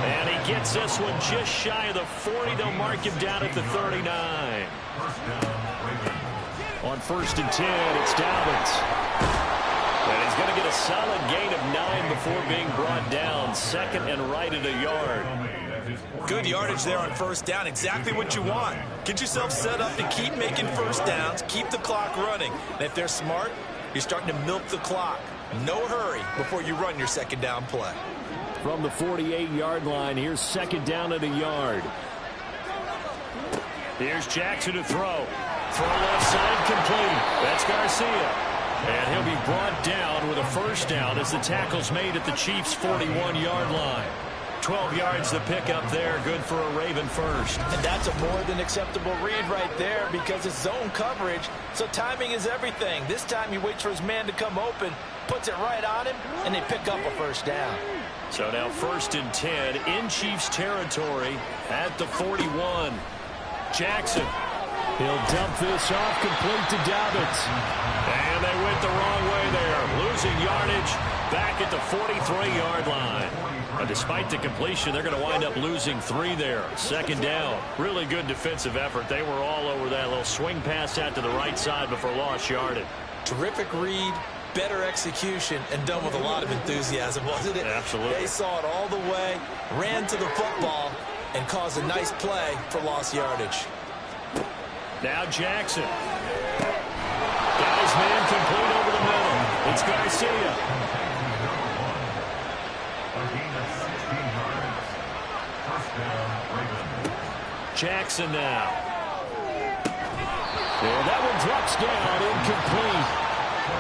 And he gets this one just shy of the 40. They'll mark him down at the 39. On 1st and 10, it's Dobbins. And he's going to get a solid gain of 9 before being brought down. 2nd and right at a yard. Good yardage there on 1st down. Exactly what you want. Get yourself set up to keep making 1st downs. Keep the clock running. And if they're smart, you're starting to milk the clock. No hurry before you run your 2nd down play. From the 48-yard line, here's 2nd down at a yard. Here's Jackson to throw. Throw left side complete. That's Garcia. And he'll be brought down with a 1st down as the tackle's made at the Chiefs' 41-yard line. 12 yards to pick up there. Good for a Raven first. And that's a more than acceptable read right there because it's zone coverage, so timing is everything. This time he waits for his man to come open, puts it right on him, and they pick up a 1st down. So now 1st and 10 in Chiefs territory at the 41. Jackson. He'll dump this off complete to Dobbins. And they went the wrong way there. Losing yardage back at the 43-yard line. And despite the completion, they're going to wind up losing 3 there. 2nd down. Really good defensive effort. They were all over that little swing pass out to the right side before lost yardage. Terrific read, better execution, and done with a lot of enthusiasm, wasn't it? Absolutely. They saw it all the way, ran to the football, and caused a nice play for lost yardage. Now Jackson. Got his man complete over the middle. It's Garcia. Jackson now. And that one drops down, incomplete.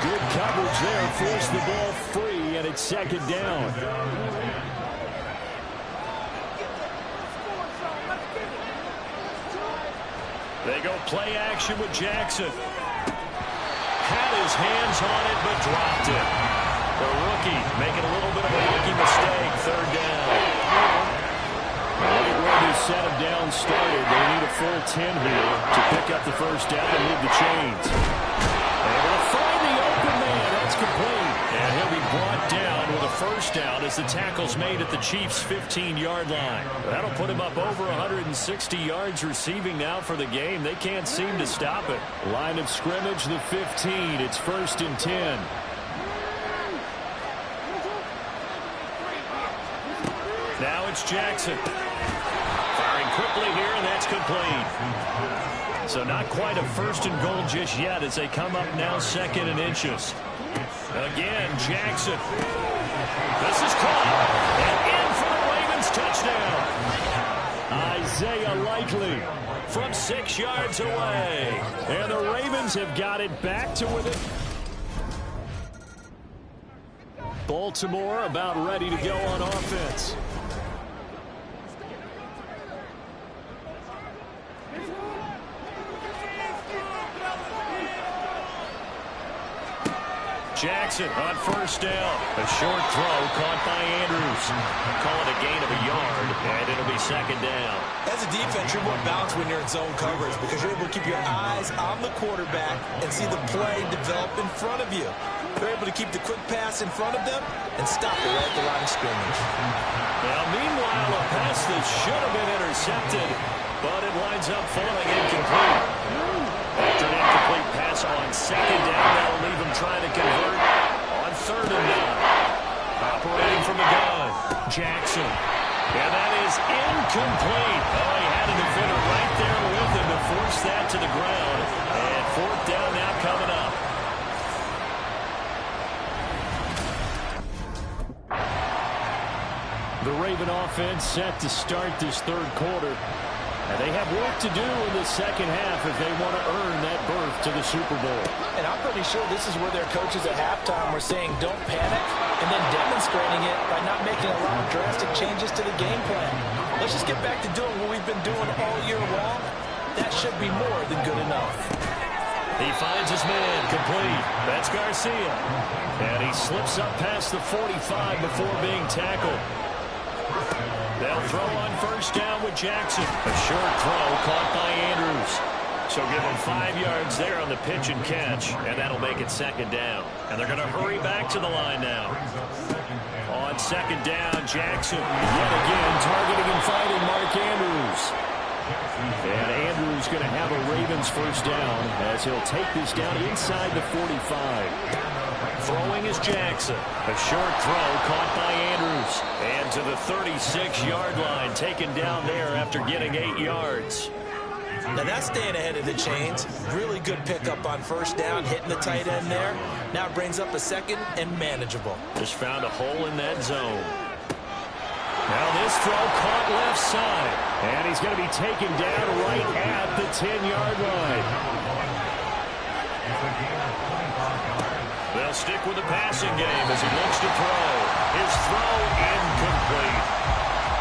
Good coverage there, forced the ball free, and it's 2nd down. They go play action with Jackson. Had his hands on it, but dropped it. The rookie making a little bit of a rookie mistake, 3rd down. Right where they set him down started. They need a full 10 here to pick up the 1st down and move the chains. Able to find the open man. That's complete. And he'll be brought down with a 1st down as the tackle's made at the Chiefs' 15-yard line. That'll put him up over 160 yards receiving now for the game. They can't seem to stop it. Line of scrimmage, the 15. It's 1st and 10. Now it's Jackson. Firing quickly here, and that's complete. So not quite a first and goal just yet as they come up now 2nd and inches. Again, Jackson. This is caught. And in for the Ravens touchdown. Isaiah Likely from 6 yards away. And the Ravens have got it back to within. Baltimore about ready to go on offense. Jackson on first down. A short throw caught by Andrews. Call it a gain of a yard, and it'll be 2nd down. As a defense, you're more balanced when you're in zone coverage because you're able to keep your eyes on the quarterback and see the play develop in front of you. They're able to keep the quick pass in front of them and stop it right at the line of scrimmage. Now, meanwhile, a pass that should have been intercepted, but it winds up falling incomplete. After an incomplete pass on 2nd down, that'll leave him trying to convert on 3rd and down. Operating from the gun, Jackson. And that is incomplete. Oh, he had a defender right there with him to force that to the ground. And 4th down now coming up. The Raven offense set to start this 3rd quarter. And they have work to do in the 2nd half if they want to earn that berth to the Super Bowl. And I'm pretty sure this is where their coaches at halftime were saying don't panic and then demonstrating it by not making a lot of drastic changes to the game plan. Let's just get back to doing what we've been doing all year long. That should be more than good enough. He finds his man complete. That's Garcia. And he slips up past the 45 before being tackled. They'll throw on first down with Jackson. A short throw caught by Andrews. So give him 5 yards there on the pitch and catch, and that'll make it 2nd down. And they're going to hurry back to the line now. On 2nd down, Jackson yet again targeting and fighting Mark Andrews. And Andrews going to have a Ravens first down as he'll take this down inside the 45. Throwing is Jackson. A short throw caught by Andrews. And to the 36-yard line, taken down there after getting 8 yards. Now that's staying ahead of the chains. Really good pickup on first down, hitting the tight end there. Now it brings up a 2nd and manageable. Just found a hole in that zone. Now this throw caught left side. And he's going to be taken down right at the 10-yard line. They'll stick with the passing game as he looks to throw. His throw incomplete.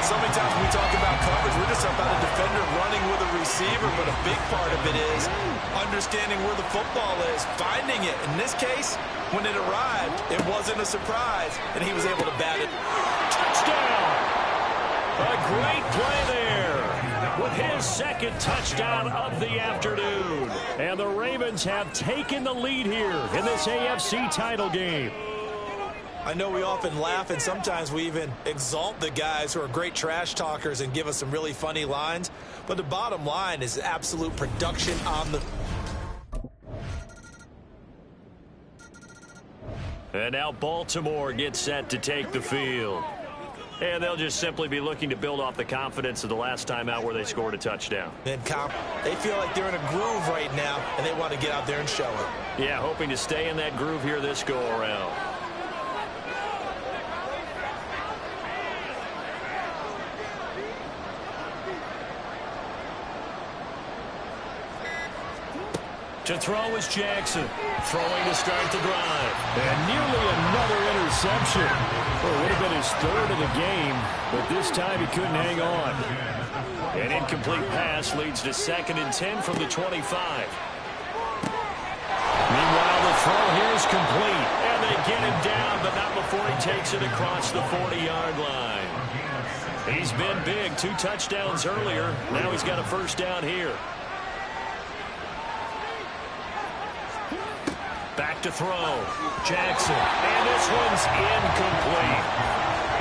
So many times when we talk about coverage, we're just about a defender running with a receiver, but a big part of it is understanding where the football is, finding it. In this case, when it arrived, it wasn't a surprise, and he was able to bat it. Touchdown! A great play there with his 2nd touchdown of the afternoon. And the Ravens have taken the lead here in this AFC title game. I know we often laugh, and sometimes we even exalt the guys who are great trash talkers and give us some really funny lines. But the bottom line is absolute production on the... And now Baltimore gets set to take the field. And they'll just simply be looking to build off the confidence of the last time out where they scored a touchdown. And they feel like they're in a groove right now, and they want to get out there and show it. Yeah, hoping to stay in that groove here this go-around. To throw is Jackson. Throwing to start the drive. And nearly another interception. Well, it would have been his 3rd of the game, but this time he couldn't hang on. An incomplete pass leads to 2nd and 10 from the 25. Meanwhile, the throw here is complete. And they get him down, but not before he takes it across the 40-yard line. He's been big. 2 touchdowns earlier. Now he's got a first down here. Back to throw. Jackson. And this one's incomplete.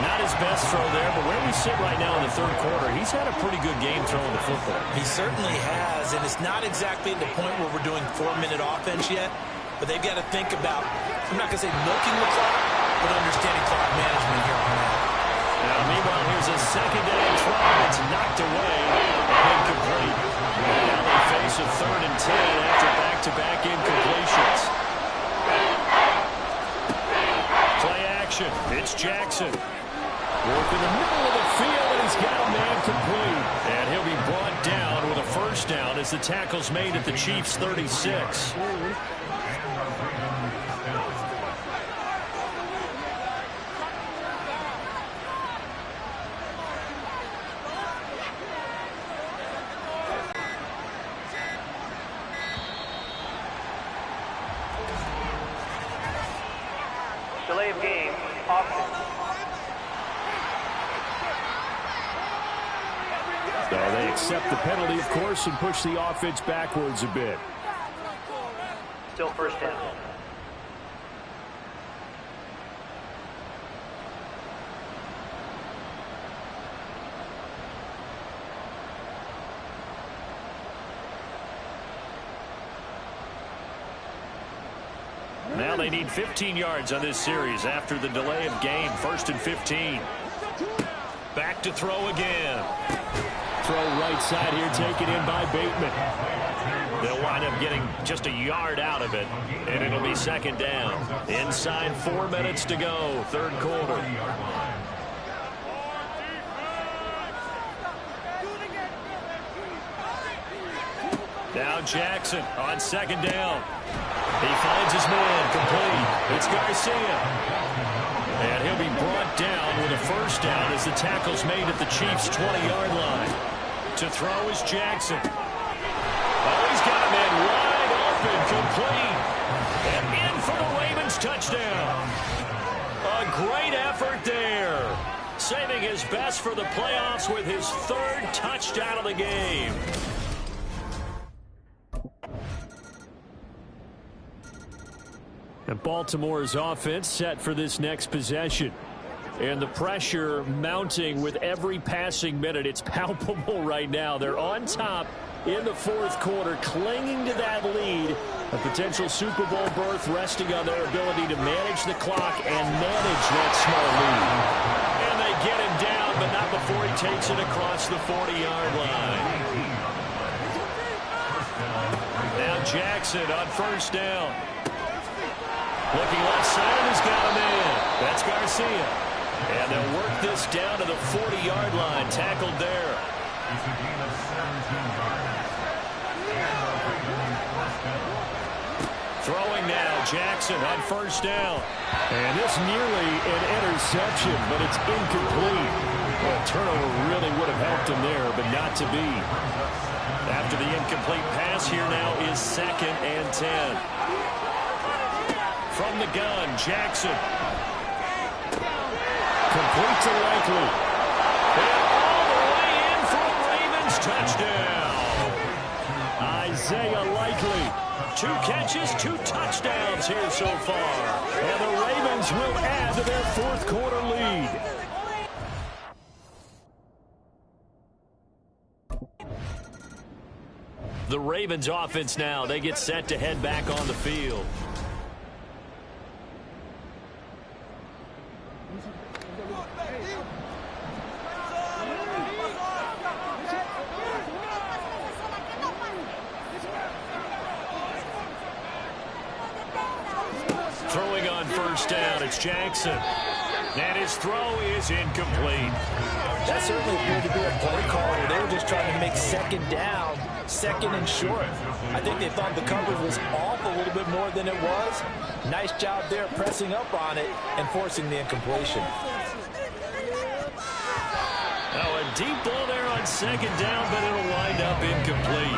Not his best throw there, but where we sit right now in the 3rd quarter, he's had a pretty good game throwing the football. He certainly has, and it's not exactly at the point where we're doing 4-minute offense yet, but they've got to think about, I'm not going to say milking the clock, but understanding clock management here on that. Now, meanwhile, here's a second down throw. It's knocked away and incomplete. Now they face a 3rd and 10 after back-to-back incompletions. Play action. It's Jackson. Work in the middle of the field, and he's got a man complete. And he'll be brought down with a first down as the tackle's made at the Chiefs' 36. Delay of game, offense. So they accept the penalty, of course, and push the offense backwards a bit. Still first down. Now they need 15 yards on this series after the delay of game. 1st and 15. Back to throw again. Throw right side here, taken in by Bateman. They'll wind up getting just a yard out of it, and it'll be 2nd down. Inside 4 minutes to go, 3rd quarter. Now Jackson on 2nd down. He finds his man complete. It's Garcia. And he'll be brought down with a first down as the tackle's made at the Chiefs' 20-yard line. To throw is Jackson. Oh, he's got a man wide open, complete. And in for the Ravens touchdown. A great effort there. Saving his best for the playoffs with his 3rd touchdown of the game. And Baltimore's offense set for this next possession. And the pressure mounting with every passing minute. It's palpable right now. They're on top in the 4th quarter, clinging to that lead. A potential Super Bowl berth resting on their ability to manage the clock and manage that small lead. And they get him down, but not before he takes it across the 40-yard line. Now Jackson on 1st down. Looking left side, and he's got a man. That's Garcia. And they'll work this down to the 40-yard line. Tackled there. Throwing now, Jackson on 1st down. And this nearly an interception, but it's incomplete. Well, a turnover really would have helped him there, but not to be. After the incomplete pass, here now is 2nd and 10. From the gun, Jackson. Complete to Likely. And all the way in for a Ravens touchdown. Isaiah Likely. 2 catches, 2 touchdowns here so far. And the Ravens will add to their 4th quarter lead. The Ravens offense now, they get set to head back on the field. Throwing on 1st down, it's Jackson. And his throw is incomplete. That certainly appeared to be a play call where they were just trying to make 2nd down, 2nd and short. I think they thought the coverage was off a little bit more than it was. Nice job there pressing up on it and forcing the incompletion. Now a deep ball there on 2nd down, but it'll wind up incomplete.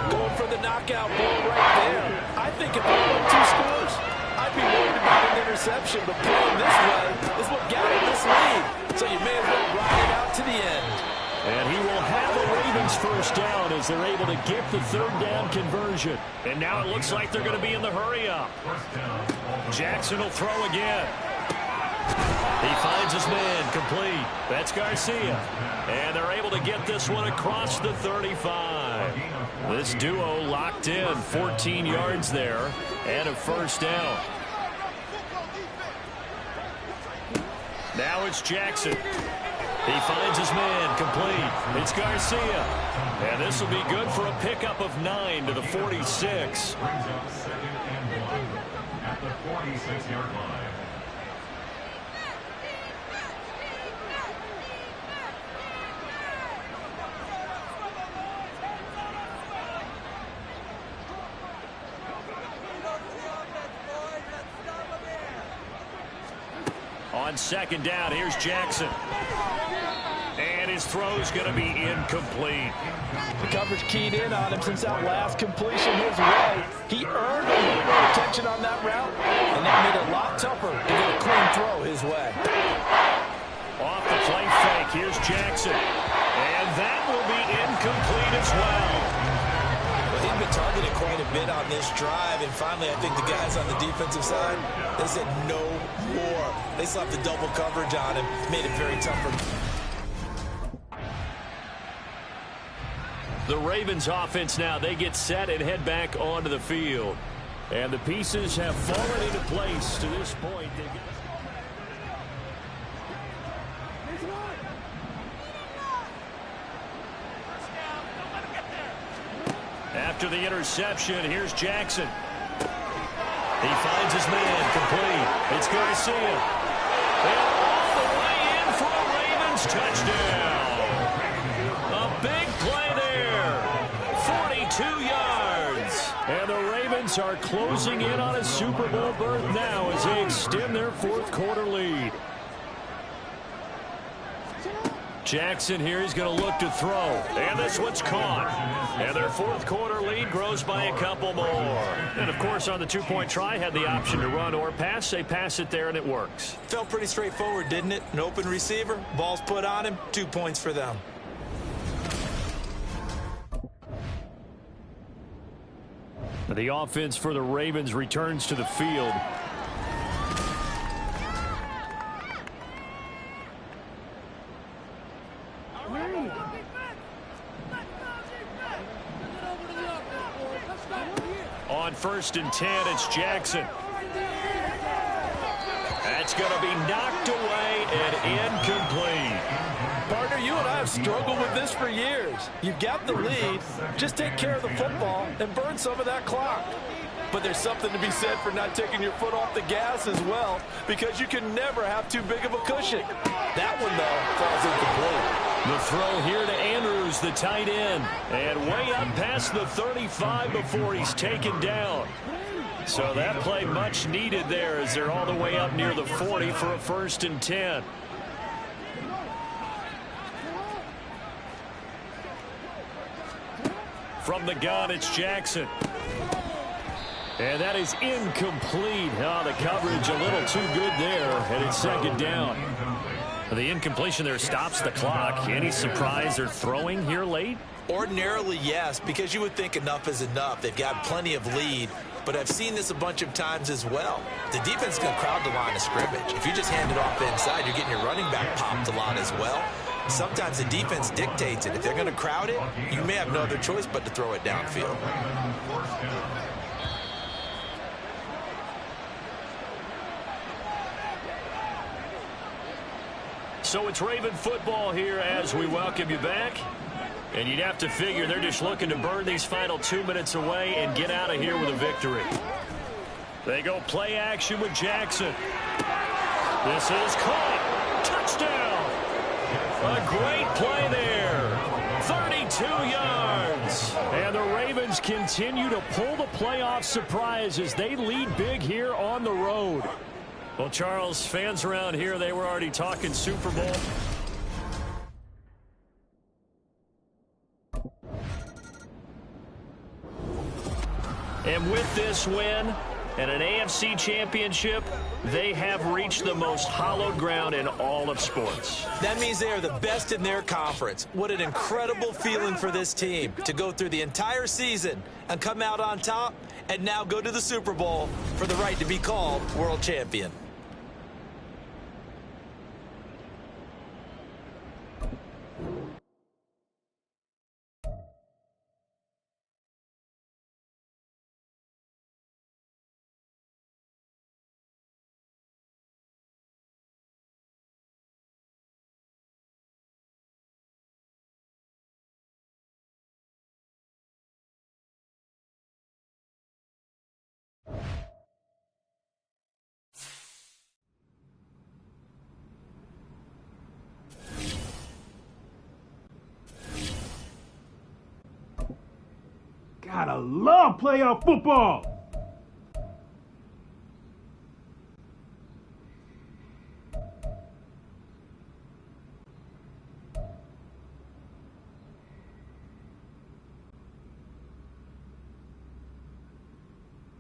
Going for the knockout ball right there. I think if they won 2 scores, I'd be worried about an interception, but playing this way is what got him this lead. So you may as well ride it out to the end. And he will have a Ravens first down as they're able to get the 3rd down conversion. And now it looks like they're going to be in the hurry-up. Jackson will throw again. He finds his man complete. That's Garcia. And they're able to get this one across the 35. This duo locked in, 14 yards there, and a first down. Now it's Jackson. He finds his man, complete. It's Garcia. And this will be good for a pickup of 9 to the 46. Brings up 2nd and 1 at the 46-yard line. On 2nd down, here's Jackson. And his throw's going to be incomplete. The coverage keyed in on him since that last completion his way. He earned a little more attention on that route, and that made it a lot tougher to get a clean throw his way. Off the play fake, here's Jackson. And that will be incomplete as well. Well, he'd been targeted quite a bit on this drive, and finally I think the guys on the defensive side, they said no more. They slapped the double coverage on him, made it very tough for him. The Ravens offense now, they get set and head back onto the field. And the pieces have fallen into place to this point. After the interception, here's Jackson. He finds his man, complete. It's Garcia. And all the way in for a Ravens touchdown. A big play there. 42 yards. And the Ravens are closing in on a Super Bowl berth now as they extend their 4th quarter lead. Jackson here is going to look to throw. And this one's caught. And their 4th quarter lead grows by a couple more. And, of course, on the 2-point try, had the option to run or pass. They pass it there, and it works. Felt pretty straightforward, didn't it? An open receiver, ball's put on him, 2 points for them. The offense for the Ravens returns to the field. On 1st and 10, it's Jackson. That's going to be knocked away and incomplete. Partner, you and I have struggled with this for years. You've got the lead. Just take care of the football and burn some of that clock. But there's something to be said for not taking your foot off the gas as well, because you can never have too big of a cushion. That one, though, falls incomplete. The throw here to Andrews, the tight end. And way up past the 35 before he's taken down. So that play much needed there as they're all the way up near the 40 for a 1st and 10. From the gun, it's Jackson. And that is incomplete. Oh, the coverage a little too good there, and it's 2nd down. The incompletion there stops the clock. Any surprise they're throwing here late? Ordinarily, yes, because you would think enough is enough. They've got plenty of lead, but I've seen this a bunch of times as well. The defense can crowd the line of scrimmage. If you just hand it off inside, you're getting your running back popped a lot as well. Sometimes the defense dictates it. If they're going to crowd it, you may have no other choice but to throw it downfield. So it's Raven football here as we welcome you back. And you'd have to figure they're just looking to burn these final 2 minutes away and get out of here with a victory. They go play action with Jackson. This is caught. Touchdown. A great play there. 32 yards. And the Ravens continue to pull the playoff surprise as they lead big here on the road. Well, Charles, fans around here, they were already talking Super Bowl. And with this win and an AFC championship, they have reached the most hallowed ground in all of sports. That means they are the best in their conference. What an incredible feeling for this team to go through the entire season and come out on top and now go to the Super Bowl for the right to be called world champion. Gotta love playoff football.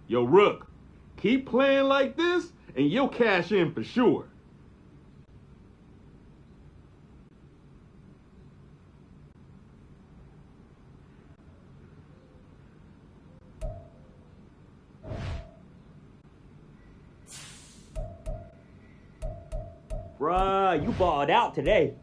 Yo, Rook, keep playing like this and you'll cash in for sure. Bruh, you balled out today.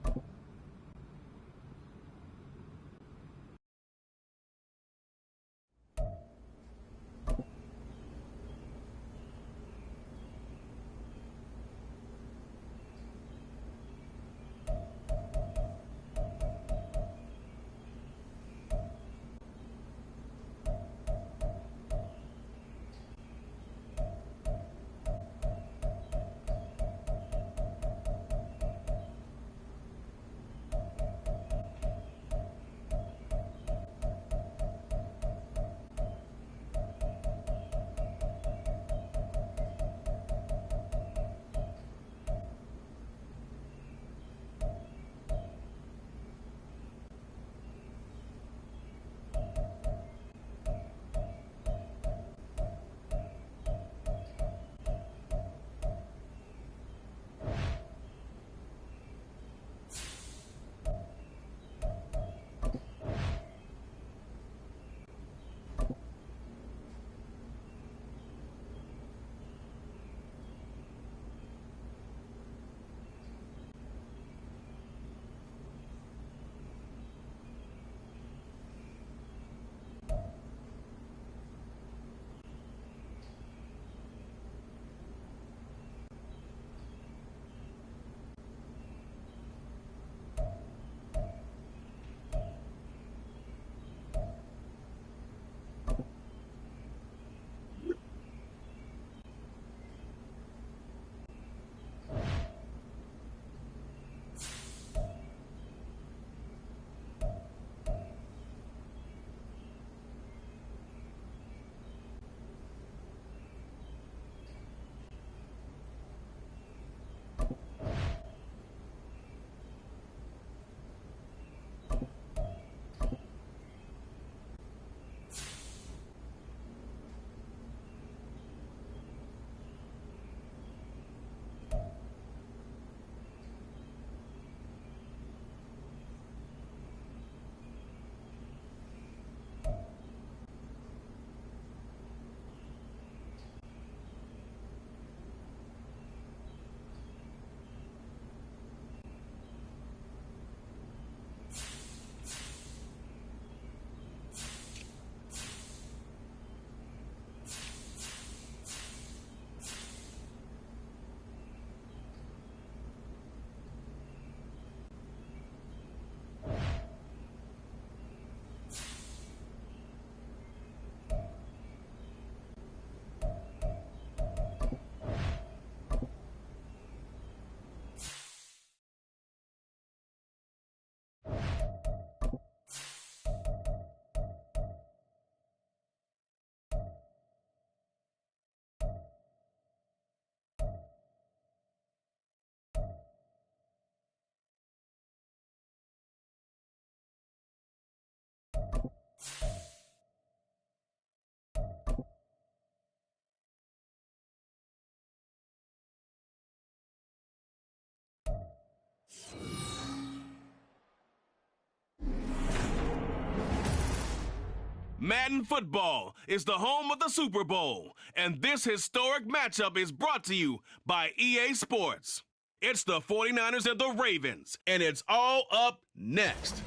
Madden Football is the home of the Super Bowl, and this historic matchup is brought to you by EA Sports. It's the 49ers and the Ravens, and it's all up next.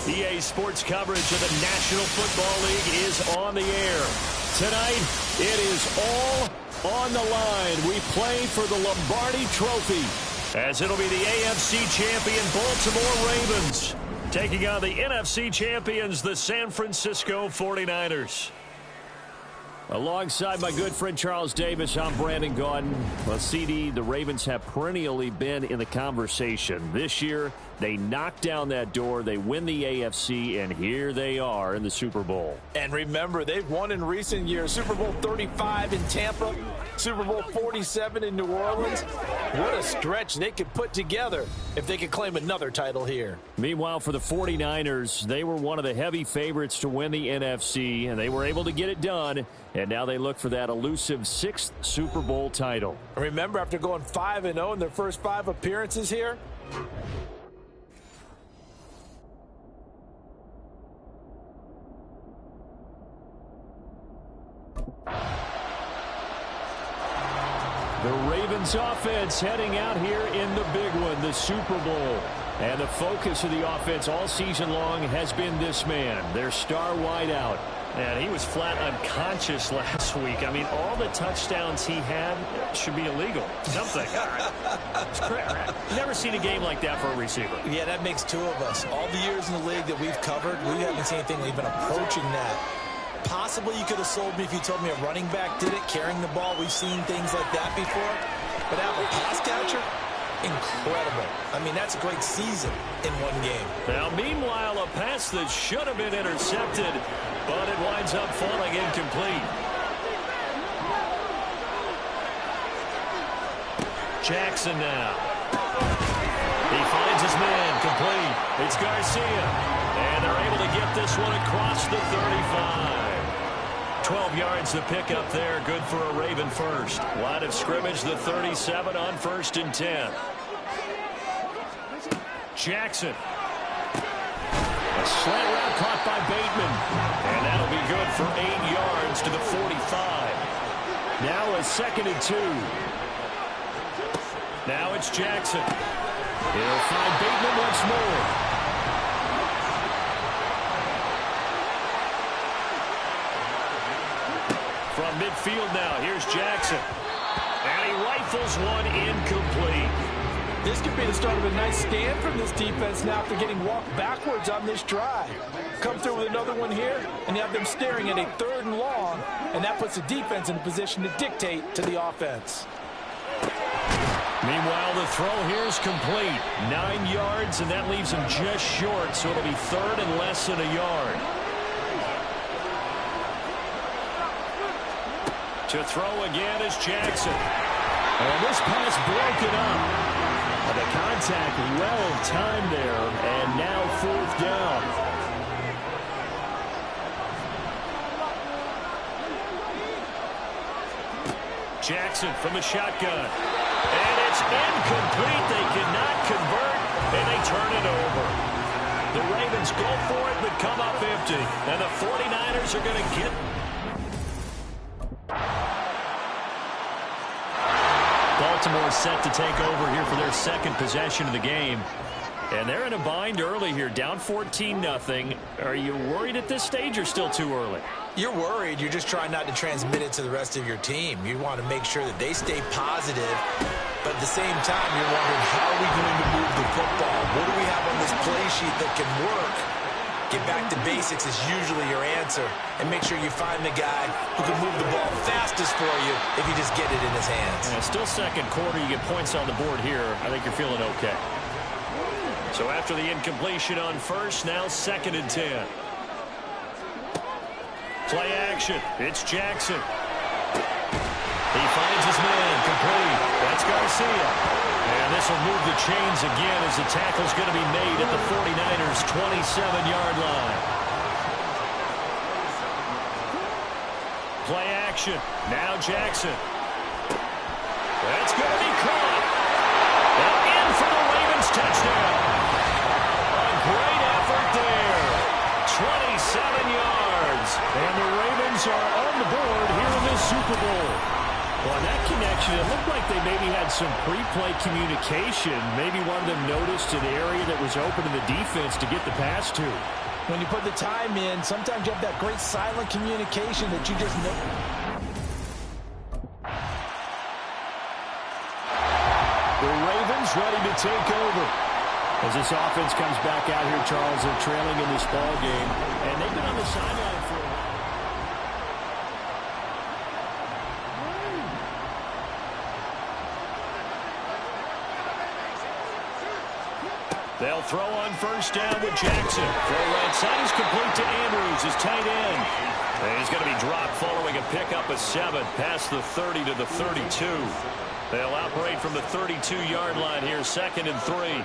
EA Sports coverage of the National Football League is on the air. Tonight, it is all on the line. We play for the Lombardi Trophy, as it'll be the AFC champion Baltimore Ravens taking on the NFC champions, the San Francisco 49ers. Alongside my good friend Charles Davis, I'm Brandon Gaudin. Well, CD, the Ravens have perennially been in the conversation. This year, They knock down that door. They win the AFC, and here they are in the Super Bowl. And remember, they've won in recent years. Super Bowl 35 in Tampa, Super Bowl 47 in New Orleans. What a stretch they could put together if they could claim another title here. Meanwhile, for the 49ers, they were one of the heavy favorites to win the NFC, and they were able to get it done. And now they look for that elusive 6th Super Bowl title. Remember, after going 5-0 in their first 5 appearances here, the Ravens offense heading out here in the big one, the Super Bowl. And the focus of the offense all season long has been this man, their star wideout. And he was flat unconscious last week. I mean, all the touchdowns he had should be illegal. Something. It's crazy. Never seen a game like that for a receiver. Yeah, that makes 2 of us. All the years in the league that we've covered, we haven't seen anything even approaching that. Possibly you could have sold me if you told me a running back did it, carrying the ball. We've seen things like that before. But have a pass catcher? Incredible. I mean, that's a great season in one game. Now, meanwhile, a pass that should have been intercepted, but it winds up falling incomplete. Jackson now. He finds his man, complete. It's Garcia. And they're able to get this one across the 35. 12 yards the pickup there. Good for a Raven first. Line of scrimmage, the 37 on 1st and 10. Jackson. A slant route caught by Bateman. And that'll be good for 8 yards to the 45. Now a 2nd and 2. Now it's Jackson. He'll find Bateman once more. From midfield now, here's Jackson. And he rifles one incomplete. This could be the start of a nice stand from this defense now after getting walked backwards on this drive. Come through with another one here, and you have them staring at a 3rd and long, and that puts the defense in a position to dictate to the offense. Meanwhile, the throw here is complete. 9 yards, and that leaves him just short, so it'll be 3rd and less than a yard. To throw again is Jackson. And this pass broken up. The contact well timed there, and now 4th down. Jackson from the shotgun. And it's incomplete. They cannot convert, and they turn it over. The Ravens go for it, but come up empty. And the 49ers are going to get... Baltimore set to take over here for their 2nd possession of the game. And they're in a bind early here, down 14-0. Are you worried at this stage or still too early? You're worried. You're just trying not to transmit it to the rest of your team. You want to make sure that they stay positive, but at the same time, you're wondering, how are we going to move the football? What do we have on this play sheet that can work? Get back to basics is usually your answer, and make sure you find the guy who can move the ball fastest for you if you just get it in his hands. And still 2nd quarter, you get points on the board here. I think you're feeling okay. So after the incompletion on 1st, now 2nd and 10. Play action. It's Jackson. He finds his man, complete. That's Garcia. And this will move the chains again as the tackle's going to be made at the 49ers' 27-yard line. Play action. Now Jackson. That's going to be caught. And in for the Ravens touchdown. A great effort there. 27 yards. And the Ravens are on the board here in this Super Bowl. Well, that connection, it looked like they maybe had some pre-play communication. Maybe one of them noticed an area that was open to the defense to get the pass to. When you put the time in, sometimes you have that great silent communication that you just know. The Ravens ready to take over. As this offense comes back out here, Charles, they're trailing in this ball game, and they've been on the sideline for a while. They'll throw on first down with Jackson. Throw right side is complete to Andrews, his tight end. And he's going to be dropped following a pickup of 7 past the 30 to the 32. They'll operate from the 32-yard line here, 2nd and 3.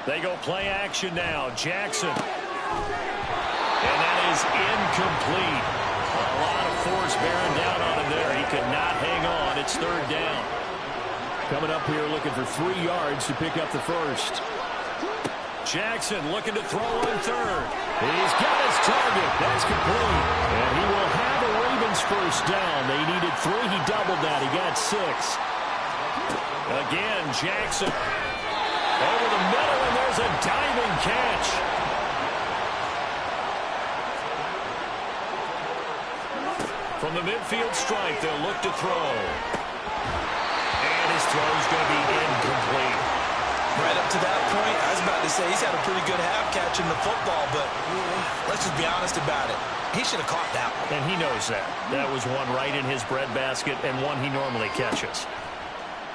They go play action now. Jackson. And that is incomplete. A lot of force bearing down on him there. He could not hang on. It's 3rd down. Coming up here looking for 3 yards to pick up the first. Jackson looking to throw on 3rd. He's got his target. That's complete. And he will have a Ravens first down. They needed 3. He doubled that. He got 6. Again, Jackson. Over the middle, and there's a diving catch. From the midfield stripe, they'll look to throw. And his throw's going to be incomplete. Right up to that point, I was about to say he's had a pretty good half catching the football, but let's just be honest about it. He should have caught that one. And he knows that. That was one right in his breadbasket and one he normally catches.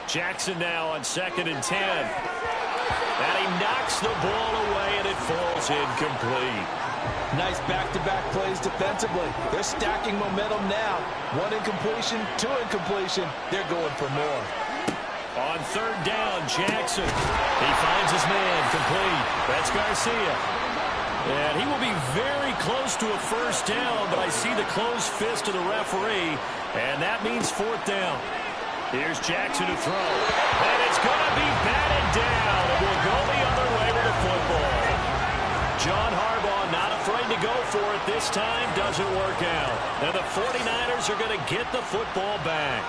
Jackson now on 2nd and 10. And he knocks the ball away, and it falls incomplete. Nice back-to-back plays defensively. They're stacking momentum now. 1 incompletion, 2 incompletion. They're going for more. On 3rd down, Jackson. He finds his man, complete. That's Garcia. And he will be very close to a first down, but I see the closed fist of the referee, and that means 4th down. Here's Jackson to throw. And it's going to be batted down. It will go the other way with the football. John Harbaugh not afraid to go for it this time. Doesn't work out. And the 49ers are going to get the football back.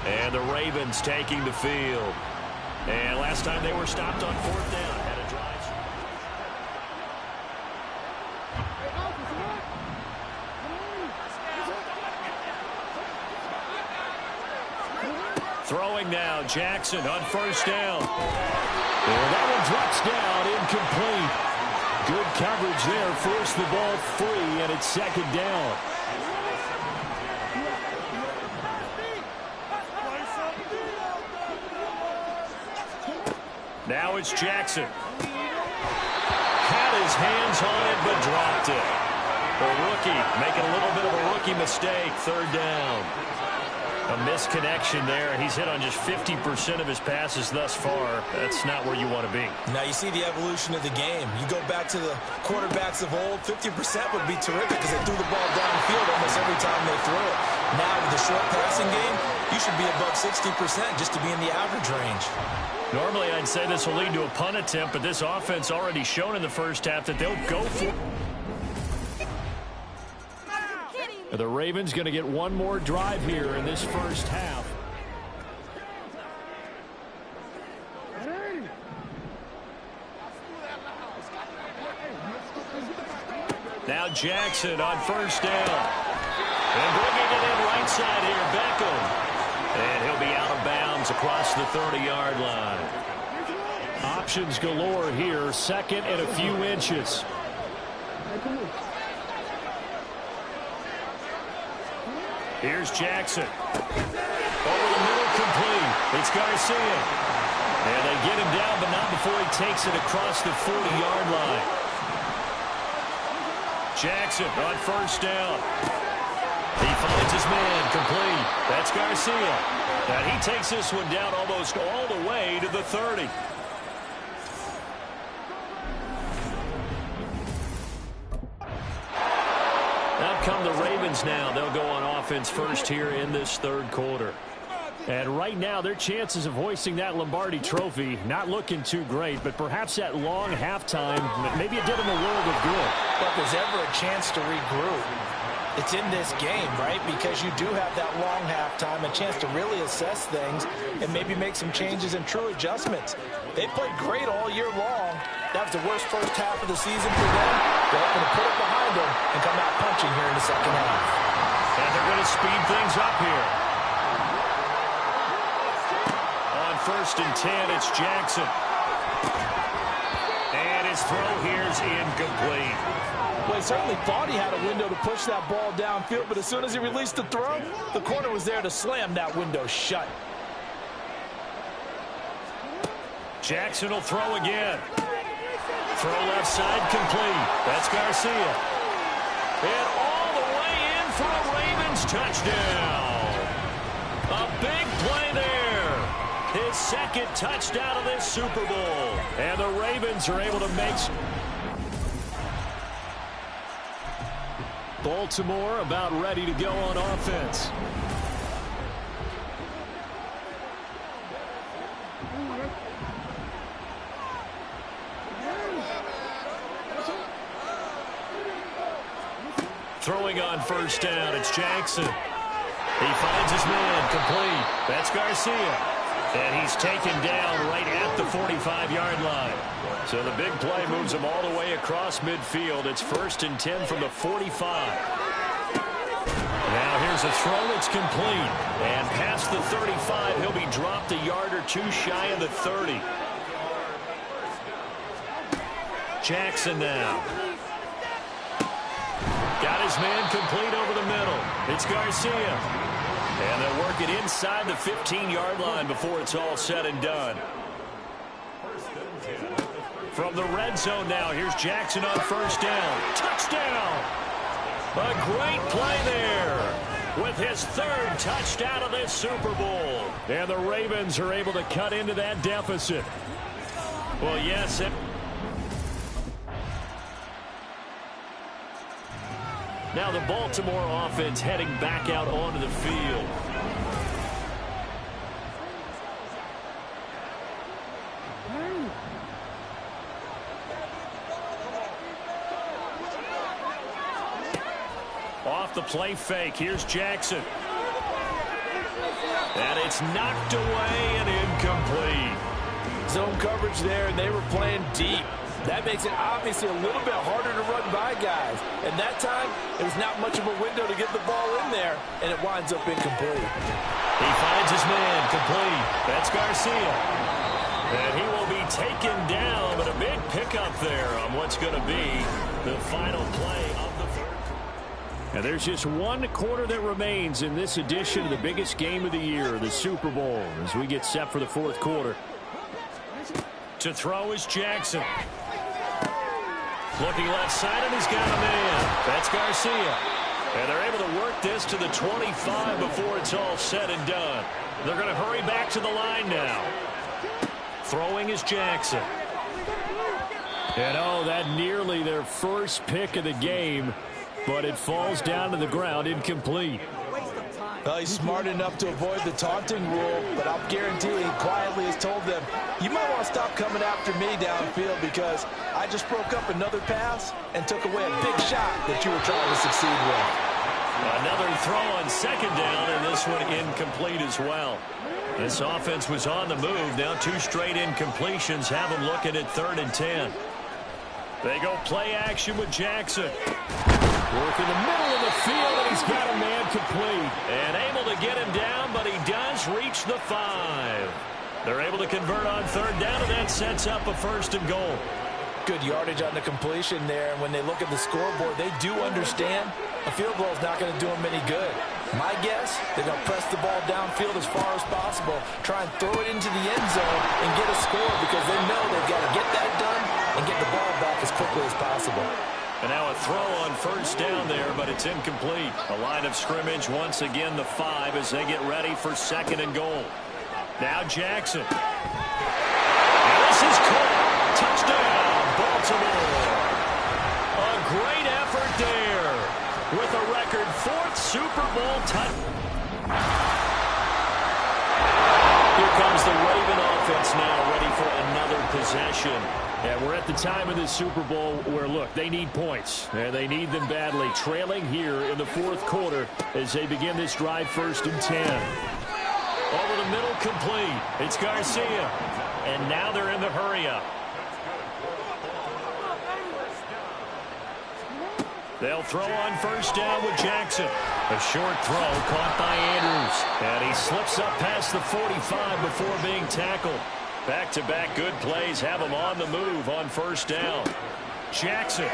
And the Ravens taking the field. And last time they were stopped on 4th down. Had a drive. Throwing now, Jackson on first down. And that one drops down, incomplete. Good coverage there, forced the ball free, and it's 2nd down. Now it's Jackson. Had his hands on it, but dropped it. The rookie making a little bit of a rookie mistake, 3rd down. A misconnection there. He's hit on just 50% of his passes thus far. That's not where you want to be. Now you see the evolution of the game. You go back to the quarterbacks of old, 50% would be terrific because they threw the ball downfield almost every time they threw it. Now with the short passing game, you should be above 60% just to be in the average range. Normally I'd say this will lead to a punt attempt, but this offense already shown in the first half that they'll go for it. The Ravens going to get one more drive here in this first half. Now Jackson on first down. And bringing it in right side here, Beckham. And he'll be out of bounds across the 30-yard line. Options galore here, 2nd and a few inches. Here's Jackson. Over the middle, complete. It's Garcia. And they get him down, but not before he takes it across the 40-yard line. Jackson on first down. He finds his man, complete. That's Garcia. And he takes this one down almost all the way to the 30. Out come the Ravens now. They'll go on offense first here in this 3rd quarter. And right now, their chances of hoisting that Lombardi trophy not looking too great, but perhaps that long halftime, maybe it did them a world of good. But if there's ever a chance to regroup, it's in this game, right? Because you do have that long halftime, a chance to really assess things and maybe make some changes and true adjustments. They played great all year long. That was the worst first half of the season for them. They're hoping to put it behind them and come out punching here in the second half. And they're going to speed things up here. On 1st and 10, it's Jackson. And his throw here's incomplete. Well, he certainly thought he had a window to push that ball downfield, but as soon as he released the throw, the corner was there to slam that window shut. Jackson will throw again. Throw left side complete. That's Garcia. And all the way in for a Ravens touchdown. A big play there. His second touchdown of this Super Bowl. And the Ravens are able to make... Baltimore about ready to go on offense. Throwing on first down, it's Jackson. He finds his man, complete. That's Garcia. And he's taken down right at the 45-yard line. So the big play moves him all the way across midfield. It's 1st and 10 from the 45. Now here's a throw that's complete. And past the 35, he'll be dropped a yard or two shy of the 30. Jackson now. Got his man complete over the middle. It's Garcia. And they'll work it inside the 15-yard line before it's all said and done. From the red zone now, here's Jackson on first down. Touchdown! A great play there with his 3rd touchdown of this Super Bowl. And the Ravens are able to cut into that deficit. Well, yes. Now the Baltimore offense heading back out onto the field. Off the play fake, here's Jackson. And it's knocked away and incomplete. Zone coverage there, and they were playing deep. That makes it obviously a little bit harder to run by guys. And that time, it was not much of a window to get the ball in there, and it winds up incomplete. He finds his man, complete. That's Garcia. And he will be taken down, but a big pickup there on what's going to be the final play of the 3rd. And there's just one quarter that remains in this edition of the biggest game of the year, the Super Bowl, as we get set for the 4th quarter. To throw is Jackson. Looking left side, and he's got a man. That's Garcia. And they're able to work this to the 25 before it's all said and done. They're going to hurry back to the line now. Throwing is Jackson. And oh, that nearly their first pick of the game, but it falls down to the ground incomplete. Well, he's smart enough to avoid the taunting rule, but I'll guarantee he quietly has told them, you might want to stop coming after me downfield because I just broke up another pass and took away a big shot that you were trying to succeed with. Another throw on second down, and this one incomplete as well. This offense was on the move. Now 2 straight incompletions have them looking at 3rd and 10. They go play action with Jackson. Work in the middle of the field, and he's got a man complete. And able to get him down, but he does reach the 5. They're able to convert on 3rd down, and that sets up a 1st and goal. Good yardage on the completion there, and when they look at the scoreboard, they do understand a field goal is not going to do them any good. My guess, they're going to press the ball downfield as far as possible, try and throw it into the end zone and get a score because they know they've got to get that done and get the ball back as quickly as possible. And now a throw on first down there, but it's incomplete. A line of scrimmage, once again the 5 as they get ready for 2nd and goal. Now Jackson. And this is caught. Touchdown, Baltimore. A great effort there with a record 4th Super Bowl touchdown. Here comes the Raven offense now, ready for another possession. And we're at the time of this Super Bowl where, look, they need points, and they need them badly. Trailing here in the 4th quarter as they begin this drive 1st and 10. Over the middle, complete. It's Garcia. And now they're in the hurry-up. They'll throw on first down with Jackson. A short throw caught by Andrews. And he slips up past the 45 before being tackled. Back-to-back good plays have him on the move on first down. Jackson.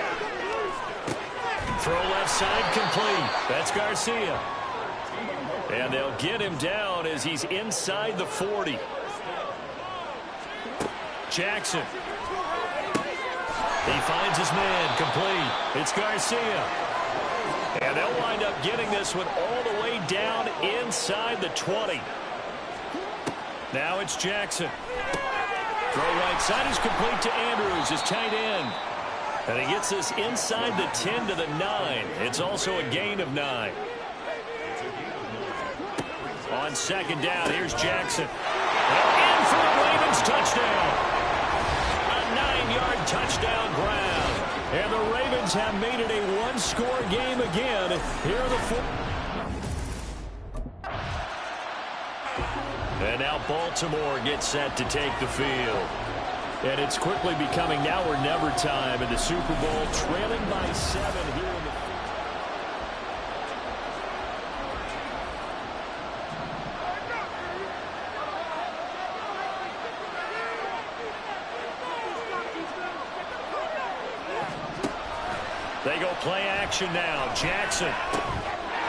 Throw left side complete. That's Garcia. And they'll get him down as he's inside the 40. Jackson. He finds his man complete. It's Garcia. And they'll wind up getting this one all the way down inside the 20. Now it's Jackson. Throw right side is complete to Andrews, his tight end. And he gets this inside the 10 to the 9. It's also a gain of 9. On second down, here's Jackson. And in for the Ravens touchdown. A 9-yard touchdown grab. And the Ravens have made it a one-score game again. Here are the four. And now Baltimore gets set to take the field. And it's quickly becoming now or never time in the Super Bowl, trailing by 7 here in the field. They go play action now. Jackson.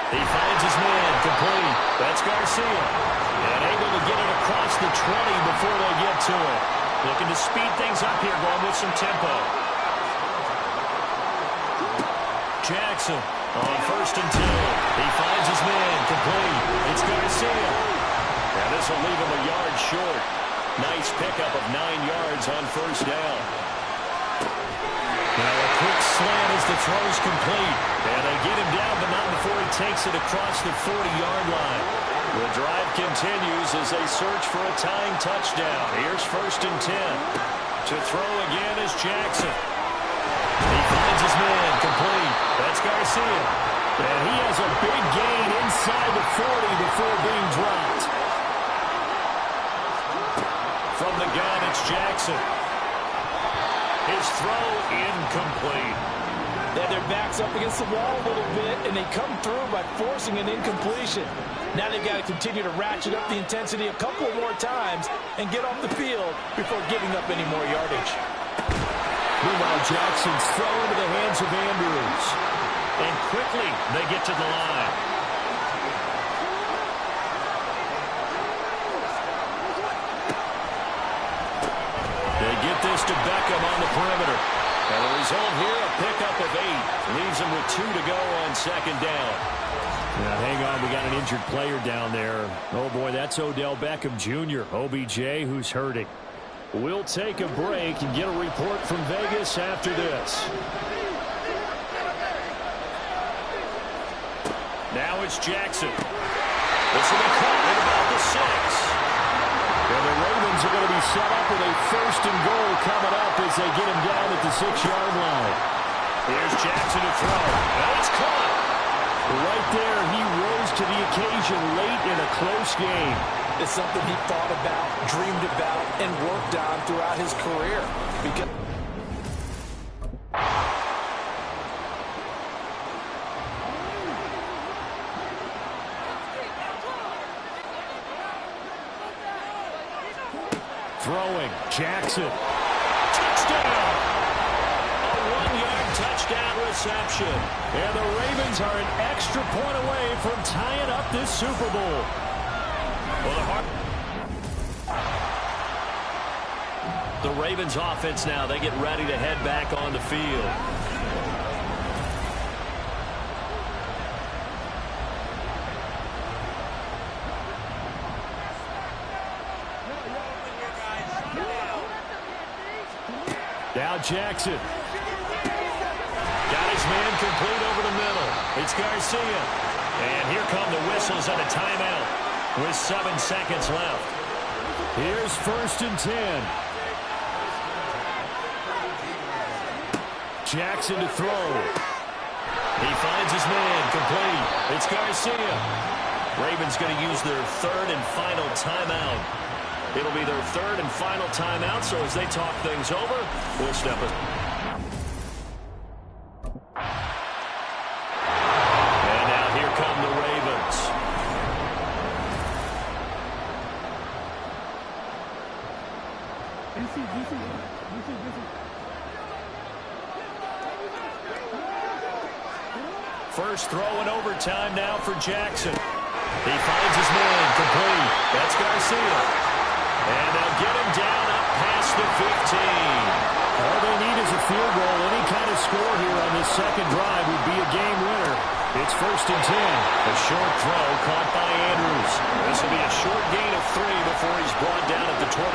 He finds his man complete. That's Garcia. And able to get it across the 20 before they get to it. Looking to speed things up here, going with some tempo. Jackson on first and 10. He finds his man complete. It's Garcia. And this will leave him a yard short. Nice pickup of 9 yards on first down. Now a quick slant as the throw's complete. And they get him down, but not before he takes it across the 40-yard line. The drive continues as they search for a tying touchdown. Here's first and 10. To throw again is Jackson. He finds his man complete. That's Garcia. And he has a big gain inside the 40 before being dropped. From the gun, it's Jackson. His throw incomplete. They had their backs up against the wall a little bit, and they come through by forcing an incompletion. Now they've got to continue to ratchet up the intensity a couple of more times and get off the field before giving up any more yardage. Meanwhile, Jackson's throw into the hands of Andrews. And quickly, they get to the line. They get this to Beckham on the perimeter. And the result here, a pickup of 8. Leaves them with 2 to go on second down. Now, hang on, we got an injured player down there. Oh, boy, that's Odell Beckham Jr., OBJ, who's hurting. We'll take a break and get a report from Vegas after this. Now it's Jackson. This will be caught at about the 6. And the Ravens are going to be set up with a first and goal coming up as they get him down at the 6-yard line. Here's Jackson to throw. Now it's caught. Right there, he rose to the occasion late in a close game. It's something he thought about, dreamed about, and worked on throughout his career. Throwing, Jackson. Touchdown! A 1-yard touchdown reception. And the Ravens are an extra point away from tying up this Super Bowl. Well, the Ravens offense now, they get ready to head back on the field. Now Jackson. Got his man complete over the middle. It's Garcia. And here come the whistles and a timeout with 7 seconds left. Here's first and 10. Jackson to throw. He finds his man complete. It's Garcia. Ravens going to use their third and final timeout. It'll be their third and final timeout, so as they talk things over, we'll step it. And now here come the Ravens. First throw in overtime now for Jackson. He finds his man complete. That's Garcia. And they'll get him down up past the 15. All they need is a field goal. Any kind of score here on this second drive would be a game winner. It's 1st and 10. A short throw caught by Andrews. This will be a short gain of 3 before he's brought down at the 22.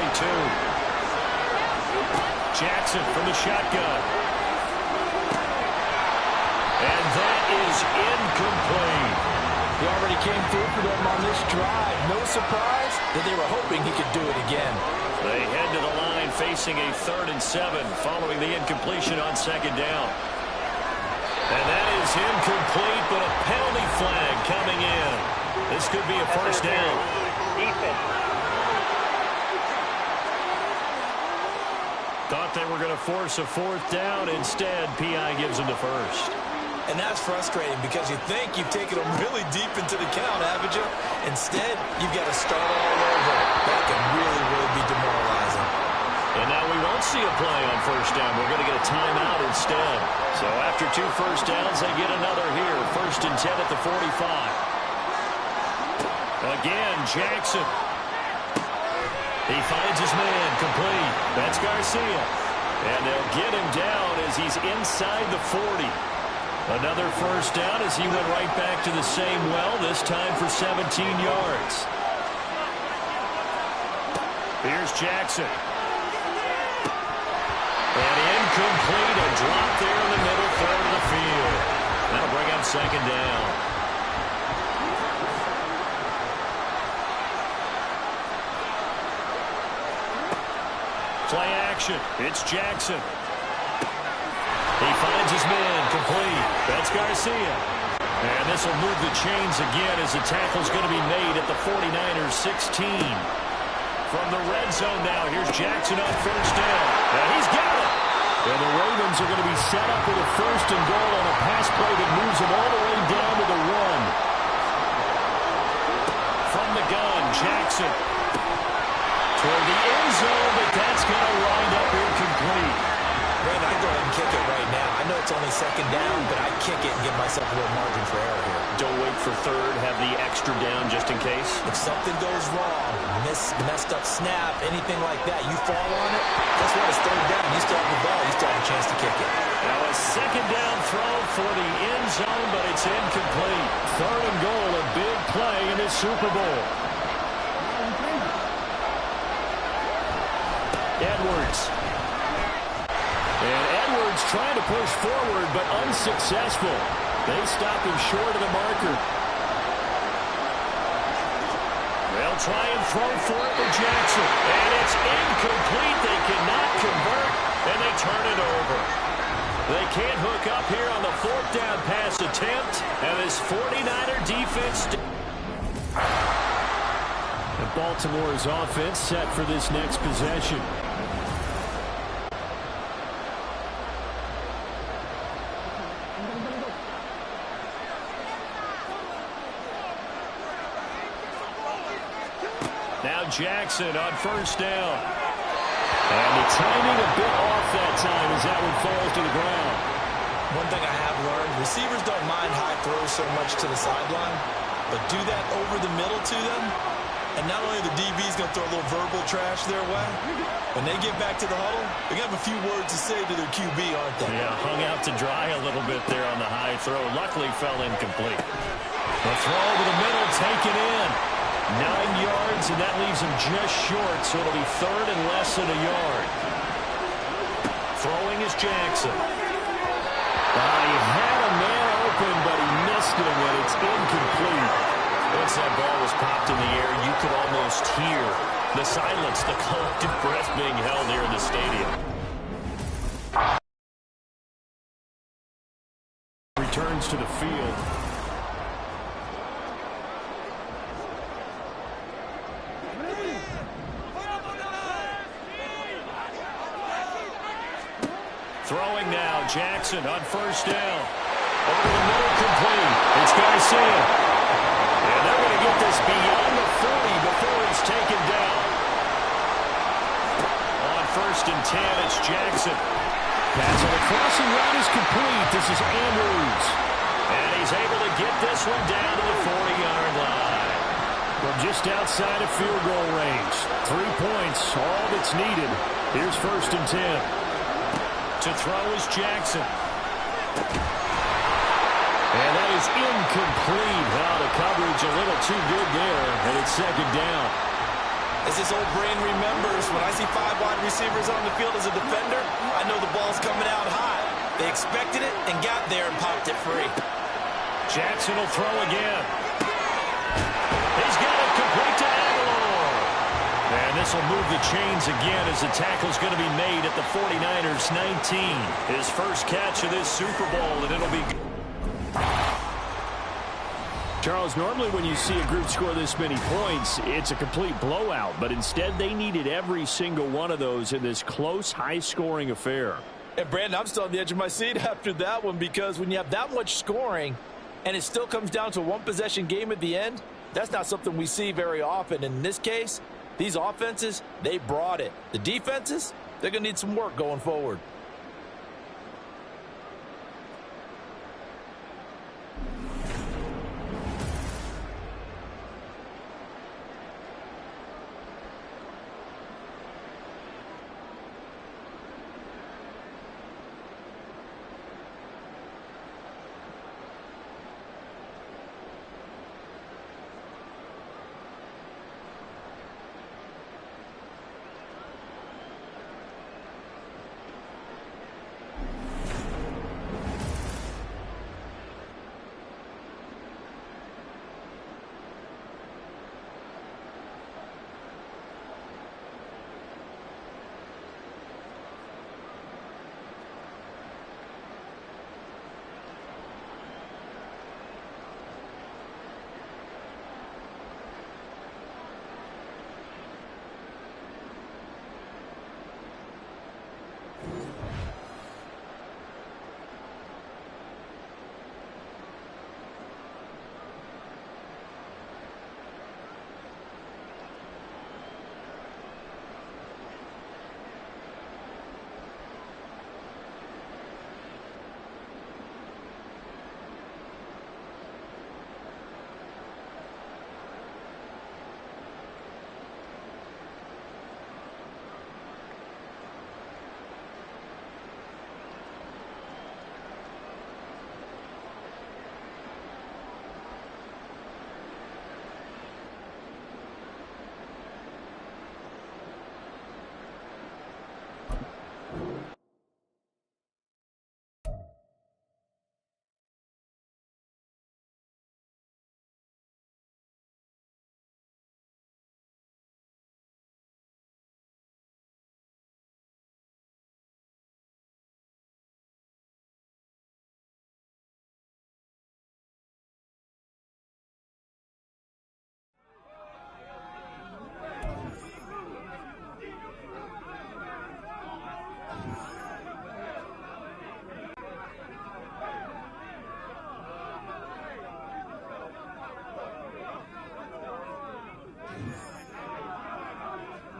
Jackson from the shotgun. And that is incomplete. He already came through for them on this drive. No surprise that they were hoping he could do it again. They head to the line facing a 3rd and 7 following the incompletion on 2nd down. And that is incomplete, but a penalty flag coming in. This could be a 1st down. Defense. Thought they were going to force a 4th down. Instead, P.I. gives them the 1st. And that's frustrating because you think you've taken them really deep into the count, haven't you? Instead, you've got to start all over. That can really, really be demoralizing. And now we won't see a play on 1st down. We're going to get a timeout instead. So after 2 first downs, they get another here. 1st and 10 at the 45. Again, Jackson. He finds his man complete. That's Garcia. And they'll get him down as he's inside the 40. Another 1st down as he went right back to the same well, this time for 17 yards. Here's Jackson. And incomplete, a drop there in the middle third of the field. That'll bring up 2nd down. Play action. It's Jackson. He finds his man complete. That's Garcia. And this will move the chains again as the tackle's going to be made at the 49ers 16. From the red zone now, here's Jackson on 1st down. And he's got it. And the Ravens are going to be set up with a 1st and goal on a pass play that moves them all the way down to the 1. From the gun, Jackson. Toward the end zone, but that's going to wind up incomplete. Brandon, I go ahead and kick it right now. I know it's only 2nd down, but I kick it and give myself a little margin for error here. Don't wait for 3rd, have the extra down just in case. If something goes wrong, messed up snap, anything like that, you fall on it, that's why it's 3rd down. You still have the ball. You still have a chance to kick it. Now a 2nd down throw for the end zone, but it's incomplete. 3rd and goal, a big play in this Super Bowl. Edwards. And Edwards trying to push forward, but unsuccessful. They stop him short of the marker. They'll try and throw for it to Jackson. And it's incomplete. They cannot convert, and they turn it over. They can't hook up here on the 4th down pass attempt, and this 49er defense... And Baltimore's offense set for this next possession. Now Jackson on 1st down. And the timing a bit off that time as that one falls to the ground. One thing I have learned, receivers don't mind high throws so much to the sideline, but do that over the middle to them, and not only the DB's going to throw a little verbal trash their way, when they get back to the huddle, they're going to have a few words to say to their QB, aren't they? Yeah, hung out to dry a little bit there on the high throw. Luckily fell incomplete. The throw over the middle taken in. 9 yards, and that leaves him just short, so it'll be 3rd and less than a yard. Throwing is Jackson. He had a man open, but he missed him, and it's incomplete. Once that ball was popped in the air, you could almost hear the silence, the collective breath being held here in the stadium. Returns to the field. Throwing now, Jackson on 1st down. Over the middle, complete. It's Garcia. And they're going to get this beyond the 40 before he's taken down. On 1st and 10, it's Jackson. Pass on the crossing route is complete. This is Andrews. And he he's able to get this one down to the 40-yard line. From just outside of field goal range. 3 points, all that's needed. Here's 1st and 10. To throw is Jackson. And that is incomplete. Wow, the coverage a little too good there, and it's 2nd down. As this old brain remembers, when I see 5 wide receivers on the field as a defender, I know the ball's coming out high. They expected it and got there and popped it free. Jackson will throw again. He's got it complete to Aguilar. And this will move the chains again as the tackle's going to be made at the 49ers 19. His first catch of this Super Bowl, and it'll be good. Charles, normally when you see a group score this many points, it's a complete blowout. But instead, they needed every single one of those in this close, high-scoring affair. And, Brandon, I'm still on the edge of my seat after that one because when you have that much scoring and it still comes down to a one-possession game at the end, that's not something we see very often. And in this case, these offenses, they brought it. The defenses, they're going to need some work going forward.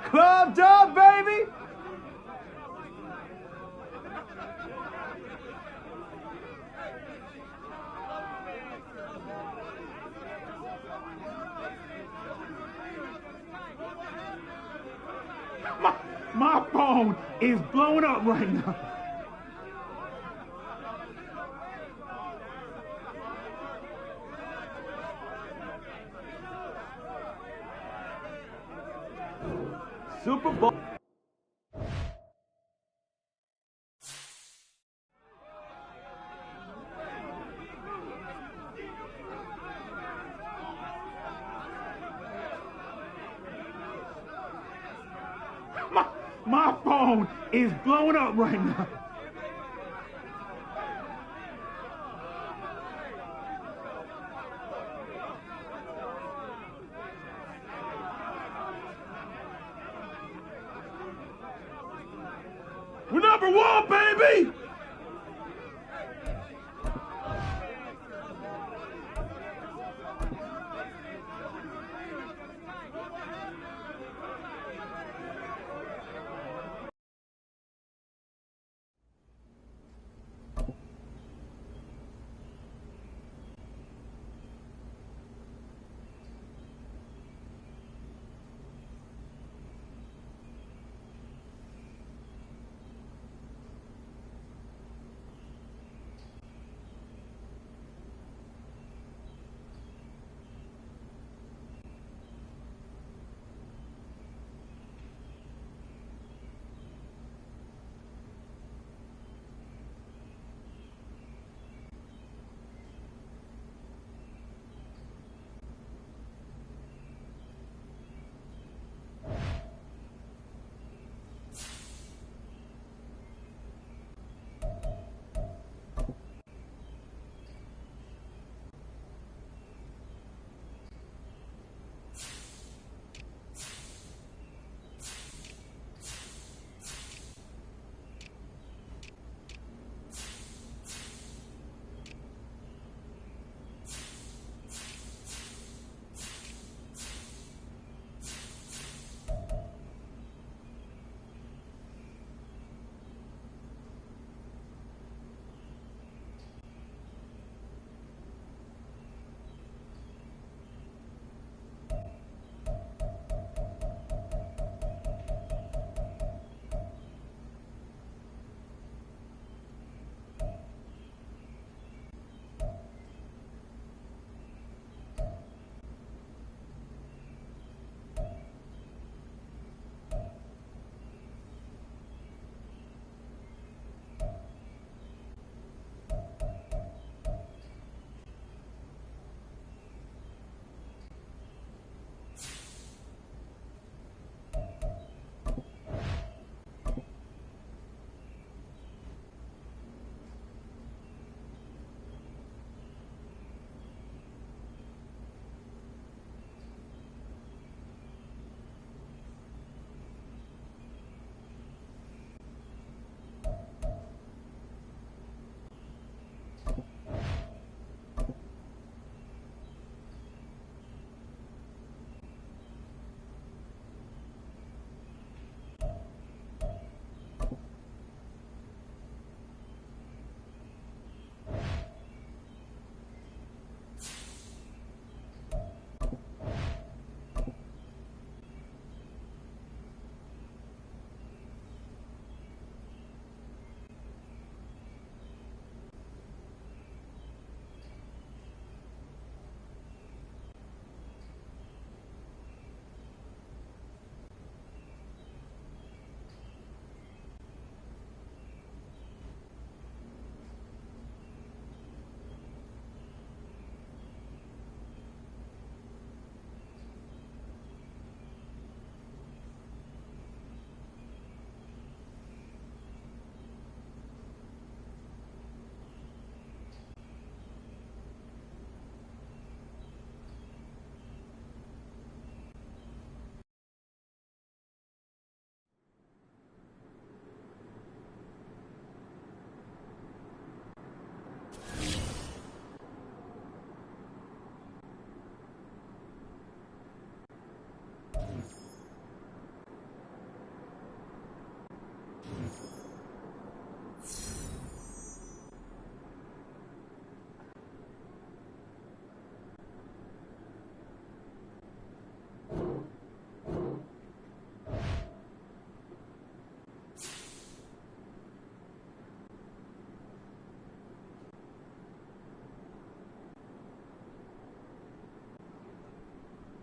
Clubbed up, baby! My phone is blowing up right now. Super Bowl. My phone is blowing up right now. We're number one, baby!